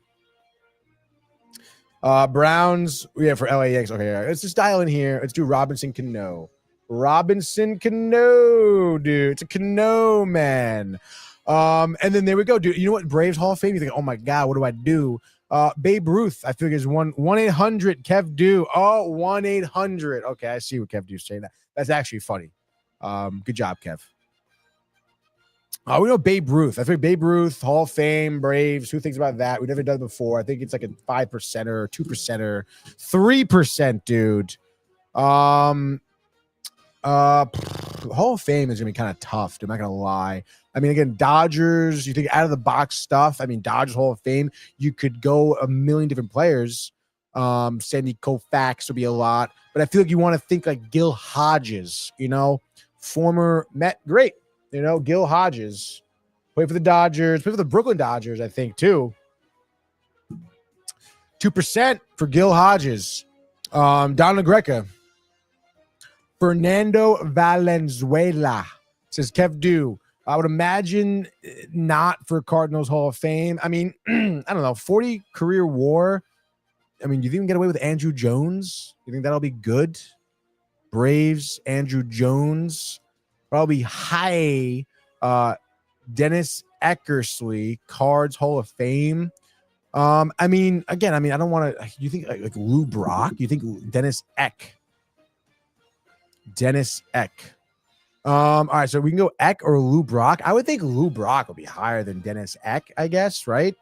Browns, yeah, for LAX. Okay, let's just dial in here. Let's do Robinson Cano. Robinson Cano, dude. It's a Cano, man. And then there we go, dude. You know what? Braves Hall of Fame. You think, oh my God, what do I do? Babe Ruth, I feel like is 1-800 Kev Dew. Oh, 1-800. Okay, I see what Kev Dew's saying. That's actually funny. Good job, Kev. We know Babe Ruth. I think Babe Ruth, Hall of Fame, Braves. Who thinks about that? We've never done it before. I think it's like a 5%er, 2%er, 3%, dude. Hall of Fame is gonna be kind of tough, dude. I'm not gonna lie. I mean, again, Dodgers, you think out of the box stuff. I mean, Dodgers Hall of Fame, you could go a million different players. Sandy Koufax would be a lot, but I feel like you want to think like Gil Hodges, former Met great. Gil Hodges. Play for the Dodgers. Play for the Brooklyn Dodgers, I think, too. 2% for Gil Hodges. Don LaGreca. Fernando Valenzuela says, Kev Do, I would imagine not for Cardinals Hall of Fame. I mean, I don't know, 40 career WAR. I mean, do you think we can get away with Andrew Jones? You think that'll be good? Braves, Andrew Jones, probably high. Dennis Eckersley, Cards Hall of Fame. I mean, again, I don't want to. You think like Lou Brock? You think Dennis Eck? All right, so we can go Eck or Lou Brock. I would think Lou Brock would be higher than Dennis Eck, I guess, right?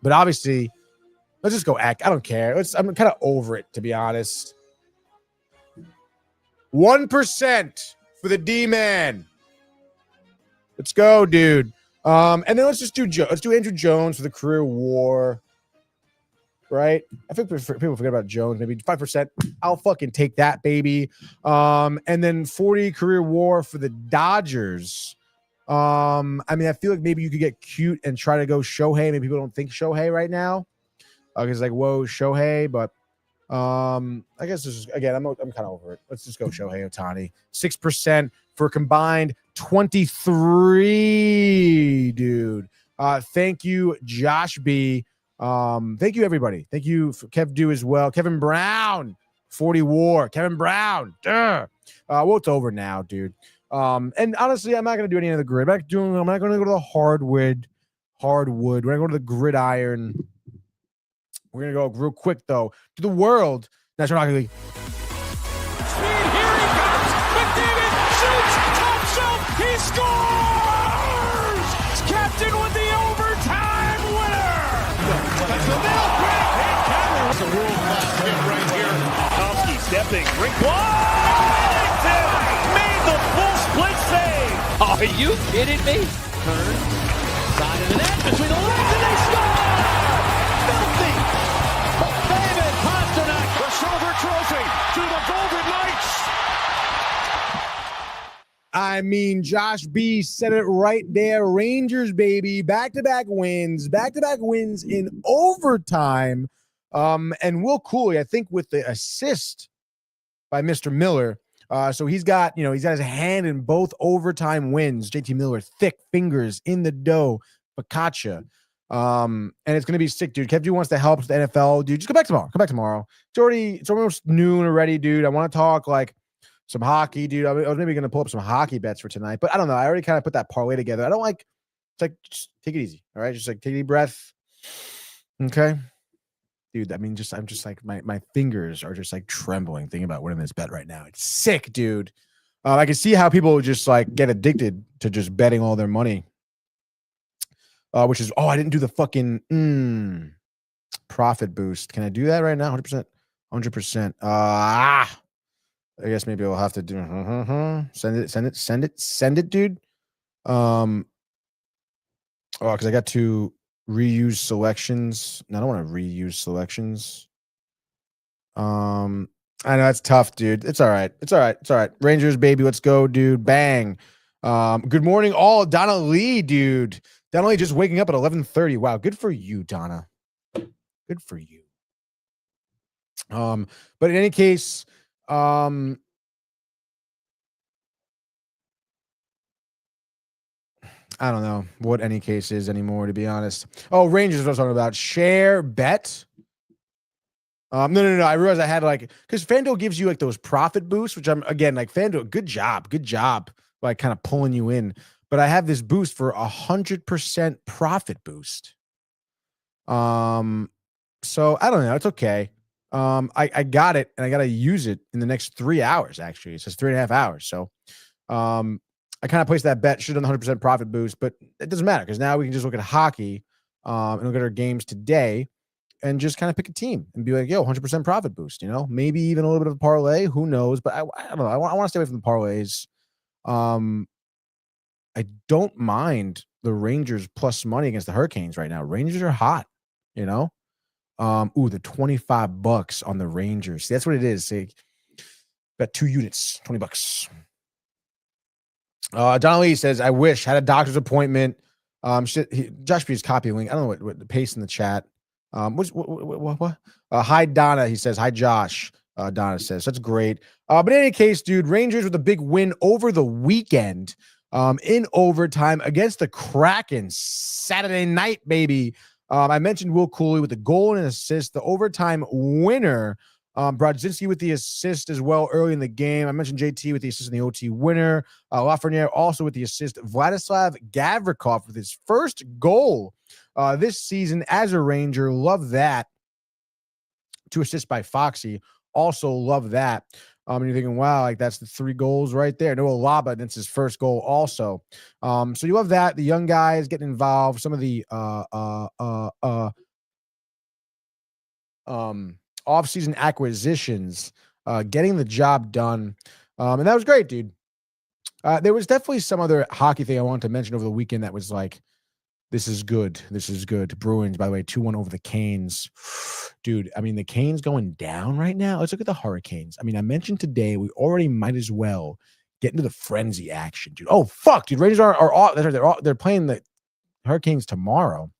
But obviously, let's just go Eck. I don't care. I'm kind of over it, to be honest. 1% for the D-man. Let's go, dude. And then let's do Andrew Jones for the career WAR. Right? I think people forget about Jones. Maybe 5%. I'll fucking take that, baby. And then 40 career WAR for the Dodgers. I mean, I feel like maybe you could get cute and try to go Shohei. Maybe people don't think Shohei right now. Because like, whoa, Shohei. But I guess this is, again, I'm kind of over it. Let's just go Shohei Ohtani. 6% for combined 23, dude. Thank you, Josh B. Thank you, everybody. Thank you for Kev Do as well. Kevin Brown, 40 WAR. Kevin Brown. Well, it's over now, dude. And honestly, I'm not gonna do any of the grid. I'm not gonna go to the hardwood. We're gonna go to the gridiron. We're gonna go real quick though to the World National Hockey League. Speed, here he comes. McDavid shoots, top shelf, he scores! Captain with the overtime winner! That's the nail, great hit, Cameron. It's a world-class hit right here. Tomsky stepping, rink wide, made the full split save. Are you kidding me? Turn, side of the net, between the legs, and they score! Filthy! David Pasternak, the silver trophy to the Golden Knights. I mean, Josh B said it right there. Rangers, baby, back-to-back wins in overtime. And Will Cooley, I think, with the assist by Mr. Miller. So he's got his hand in both overtime wins. JT Miller, thick fingers in the dough. Focaccia. And it's gonna be sick, dude. Kev wants to help the NFL, dude. Just come back tomorrow. It's almost noon already, dude. I want to talk like some hockey, dude. I was maybe gonna pull up some hockey bets for tonight, but I don't know. I already kind of put that parlay together. I don't like. It's like just take it easy, all right? Just like take a deep breath, okay, dude. I mean, I'm just like my fingers are just like trembling thinking about winning this bet right now. It's sick, dude. I can see how people just like get addicted to just betting all their money. Which is, I didn't do the fucking profit boost. Can I do that right now? 100%. I guess maybe I'll have to do send it, dude. Because I got to reuse selections. No, I don't want to reuse selections. I know it's tough, dude. It's all right. Rangers, baby, let's go, dude. Bang. Good morning, all. Donna Lee, dude. Donna Lee just waking up at 11:30. Wow, good for you, Donna. Good for you. But in any case, I don't know what any case is anymore, to be honest. Oh, Rangers is what I was talking about. Share bet. No. I realized I had because FanDuel gives you like those profit boosts, which I'm again like FanDuel. Good job, like kind of pulling you in. But I have this boost for 100% profit boost. So I don't know. It's okay. I got it and I got to use it in the next 3 hours. Actually, it says 3.5 hours. So, I kind of placed that bet. Should have done 100% profit boost, but it doesn't matter because now we can just look at hockey, and look at our games today, and just kind of pick a team and be like, yo, 100% profit boost. Maybe even a little bit of a parlay. Who knows? But I don't know. I want to stay away from the parlays. I don't mind the Rangers plus money against the Hurricanes right now. Rangers are hot, the $25 on the Rangers. See, that's what it is. See, bet 2 units, $20. Don Lee says, I wish had a doctor's appointment. Josh B is copying. I don't know what the paste in the chat. What? Hi, Donna. He says, hi, Josh. Donna says. That's great. But in any case, dude, Rangers with a big win over the weekend in overtime against the Kraken Saturday night, baby. I mentioned Will Cooley with the goal and an assist, the overtime winner. Brodzinski with the assist as well early in the game. I mentioned JT with the assist in the OT winner. Lafreniere also with the assist. Vladislav Gavrikov with his first goal this season as a Ranger. Love that. 2 assists by Foxy. Also love that. And you're thinking, wow, like that's the 3 goals right there. Noah Laba, that's his first goal also. So you love that. The young guys getting involved. Some of the off-season acquisitions, getting the job done. And that was great, dude. There was definitely some other hockey thing I wanted to mention over the weekend that was like, this is good. This is good. Bruins, by the way, 2-1 over the Canes. Dude, I mean, the Canes going down right now. Let's look at the Hurricanes. I mean, I mentioned today we already might as well get into the frenzy action, dude. Oh, fuck, dude. Rangers are off. They're playing the Hurricanes tomorrow.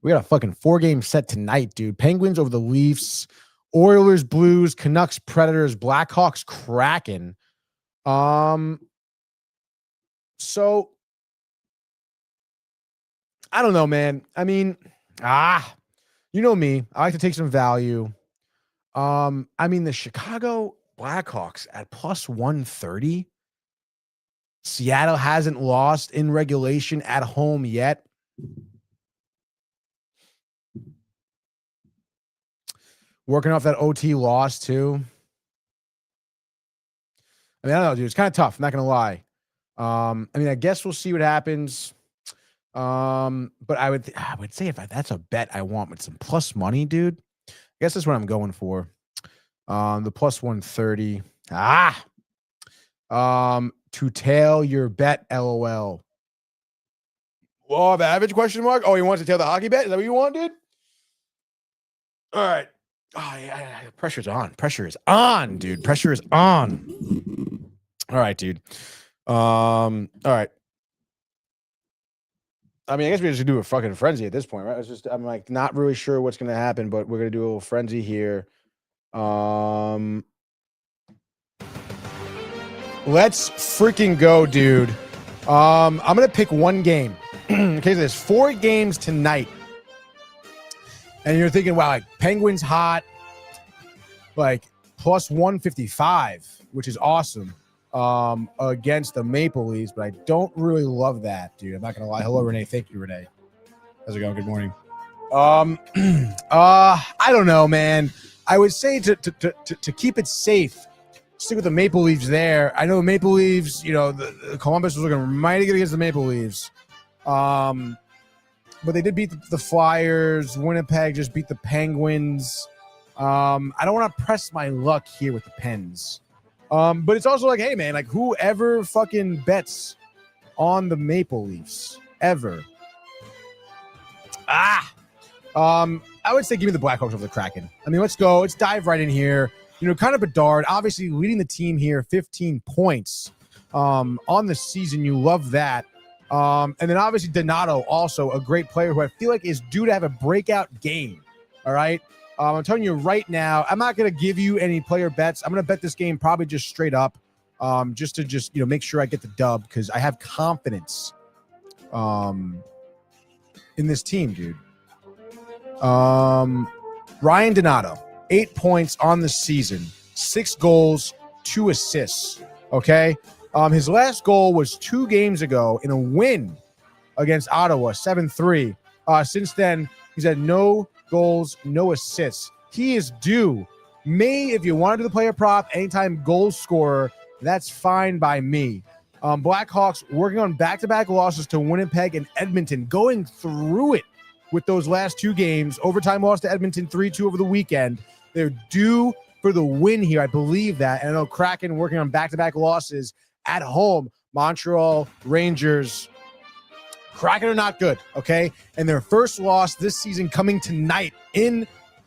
We got a fucking 4-game set tonight, dude. Penguins over the Leafs, Oilers, Blues, Canucks, Predators, Blackhawks, Kraken. So I don't know, man. I mean, you know me. I like to take some value. I mean, the Chicago Blackhawks at plus 130. Seattle hasn't lost in regulation at home yet. Working off that OT loss, too. I mean, I don't know, dude. It's kind of tough. I'm not going to lie. I mean, I guess we'll see what happens. But I would say if that's a bet I want with some plus money, dude, I guess that's what I'm going for. The plus 130. To tail your bet, LOL. Law of average, question mark? Oh, he wants to tail the hockey bet? Is that what you want, dude? All right. Oh, yeah. Pressure's on. Pressure is on, dude. Pressure is on. All right, dude. All right. I mean, I guess we just do a fucking frenzy at this point, right? It's just, I'm like not really sure what's going to happen, but we're going to do a little frenzy here. Let's freaking go, dude. I'm going to pick one game. Okay, so there's 4 games tonight. And you're thinking, wow, like Penguins hot, like plus 155, which is awesome. Against the Maple Leafs, but I don't really love that, dude. I'm not gonna lie. Hello, Renee. Thank you, Renee. How's it going? Good morning. I don't know, man. I would say to keep it safe, stick with the Maple Leafs there. I know the Maple Leafs, you know, the Columbus was looking mighty good against the Maple Leafs. But they did beat the Flyers. Winnipeg just beat the Penguins. I don't want to press my luck here with the Pens. But it's also like, hey, man, like whoever fucking bets on the Maple Leafs ever. I would say give me the Blackhawks over the Kraken. I mean, let's go. Let's dive right in here. You know, Connor Bedard, obviously leading the team here, 15 points on the season. You love that. And then obviously Donato, also a great player who I feel like is due to have a breakout game. All right. I'm telling you right now, I'm not going to give you any player bets. I'm going to bet this game probably just straight up, just to make sure I get the dub because I have confidence in this team, dude. Ryan Donato, 8 points on the season, 6 goals, 2 assists. Okay. His last goal was 2 games ago in a win against Ottawa, 7-3. Since then, he's had no goals, no assists. He is due. If you want to do the player prop, anytime goal scorer, that's fine by me. Blackhawks working on back-to-back losses to Winnipeg and Edmonton, going through it with those last 2 games. Overtime loss to Edmonton 3-2 over the weekend. They're due for the win here. I believe that. And I know Kraken working on back-to-back losses at home. Montreal, Rangers, Kraken are not good, okay? And their first loss this season coming tonight in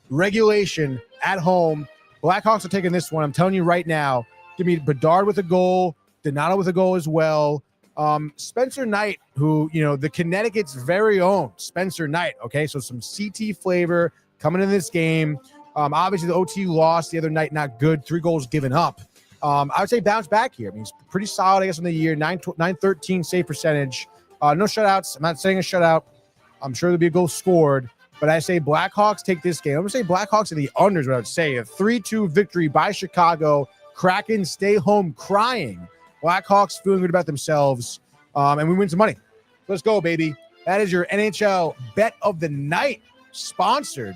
regulation at home. Blackhawks are taking this one. I'm telling you right now. Give me Bedard with a goal, Donato with a goal as well. Spencer Knight, who, the Connecticut's very own Spencer Knight, okay? So some CT flavor coming in this game. Obviously, the OT loss the other night, not good. 3 goals given up. I would say bounce back here. I mean, it's pretty solid, I guess, in the year. 913 save percentage. No shutouts. I'm not saying a shutout. I'm sure there'll be a goal scored. But I say Blackhawks take this game. I'm going to say Blackhawks are the unders, what I would say. A 3-2 victory by Chicago. Kraken stay home crying. Blackhawks feeling good about themselves. And we win some money. Let's go, baby. That is your NHL bet of the night, sponsored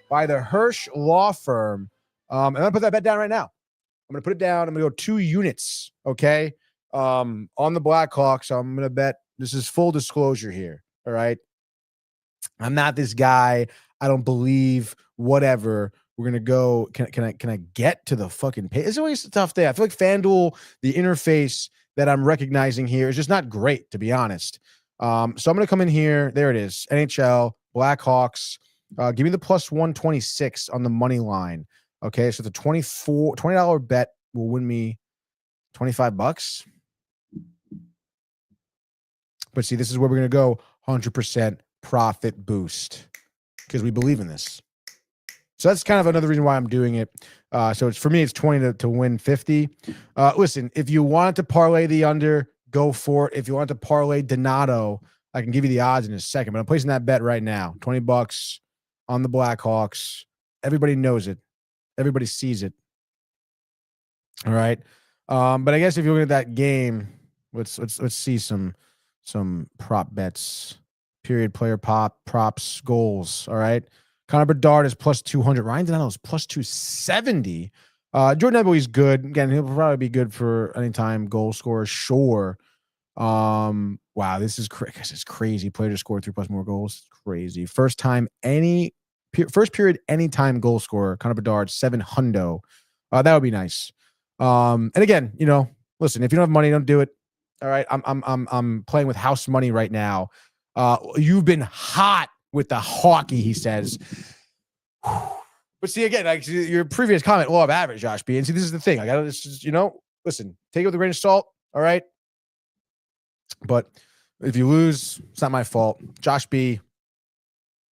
by the Hirsch Law Firm. And I'm going to put that bet down right now. I'm going to put it down. I'm going to go 2 units, okay, on the Blackhawks. So I'm going to bet. This is full disclosure here, all right? I'm not this guy. I don't believe whatever. We're going to go. Can I get to the fucking page? It's always a tough day. I feel like FanDuel, the interface that I'm recognizing here is just not great, to be honest. So I'm going to come in here. There it is. NHL, Blackhawks. Give me the plus 126 on the money line. Okay, so the $20 bet will win me $25. But see, this is where we're going to go 100% profit boost because we believe in this. So that's kind of another reason why I'm doing it. So it's for me, it's 20 to win 50. Listen, if you want to parlay the under, go for it. If you want to parlay Donato, I can give you the odds in a second, but I'm placing that bet right now. $20 on the Blackhawks. Everybody knows it. Everybody sees it. All right. But I guess if you look at that game, let's see some prop bets. Period, player props, goals. All right. Connor Bedard is plus 200. Ryan Donato is plus 270. Jordan Eberle's good. Again, he'll probably be good for anytime goal scorer. Sure. Wow, this is crazy. Player to score 3+ more goals. Crazy. First period, anytime goal scorer. Connor Bedard, 700. That would be nice. And again, listen, if you don't have money, don't do it. All right. I'm playing with house money right now. You've been hot with the hockey, he says. But see, again, like your previous comment, law of average, Josh B. And see, this is the thing. I got to, listen, take it with a grain of salt. All right. But if you lose, it's not my fault. Josh B.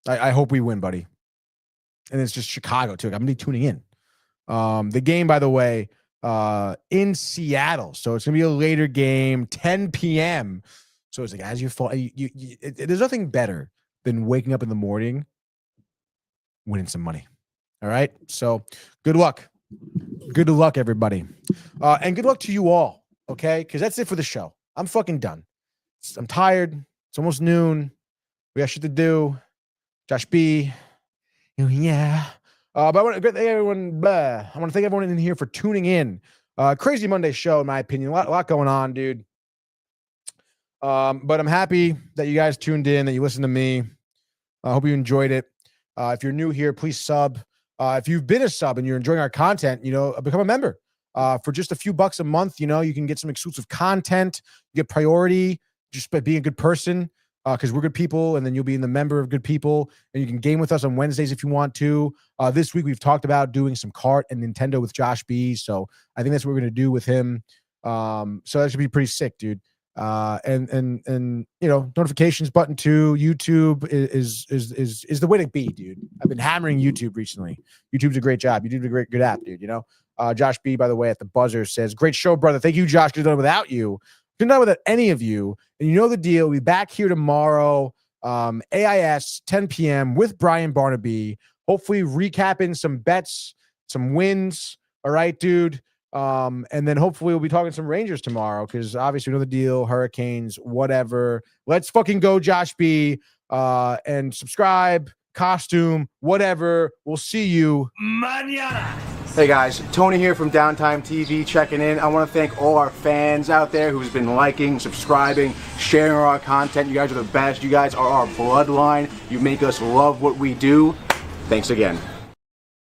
I hope we win, buddy. And it's just Chicago too. I'm gonna be tuning in. The game, by the way, in Seattle, so it's gonna be a later game, 10 p.m. So it's like as you fall, there's nothing better than waking up in the morning, winning some money. All right. So good luck. Good luck, everybody, and good luck to you all. Okay, because that's it for the show. I'm fucking done. I'm tired. It's almost noon. We got shit to do. Josh B. Yeah. But I want to thank everyone. I want to thank everyone in here for tuning in. Crazy Monday show, in my opinion. A lot going on, dude. But I'm happy that you guys tuned in, that you listened to me. I hope you enjoyed it. If you're new here, please sub. If you've been a sub and you're enjoying our content, become a member. For just a few bucks a month, you can get some exclusive content, you get priority just by being a good person. Because we're good people, and then you'll be in the member of good people, and you can game with us on Wednesdays if you want to. This week we've talked about doing some kart and Nintendo with Josh B. So I think that's what we're gonna do with him. So that should be pretty sick, dude. And notifications button too. YouTube is the way to be, dude. I've been hammering YouTube recently. YouTube's a great job. YouTube's a good app, dude. Josh B, by the way, at the buzzer says, "Great show, brother. Thank you, Josh. Could have done it without you. Couldn't have done it without any of you." And you know the deal. We'll be back here tomorrow, AIS 10 p.m. with Brian Barnaby. Hopefully recapping some bets, some wins. All right, dude. And then hopefully we'll be talking some Rangers tomorrow because obviously we know the deal. Hurricanes, whatever. Let's fucking go, Josh B. And subscribe, costume, whatever. We'll see you mañana. Hey guys, Tony here from Downtime TV checking in. I want to thank all our fans out there who's been liking, subscribing, sharing our content. You guys are the best. You guys are our bloodline. You make us love what we do. Thanks again.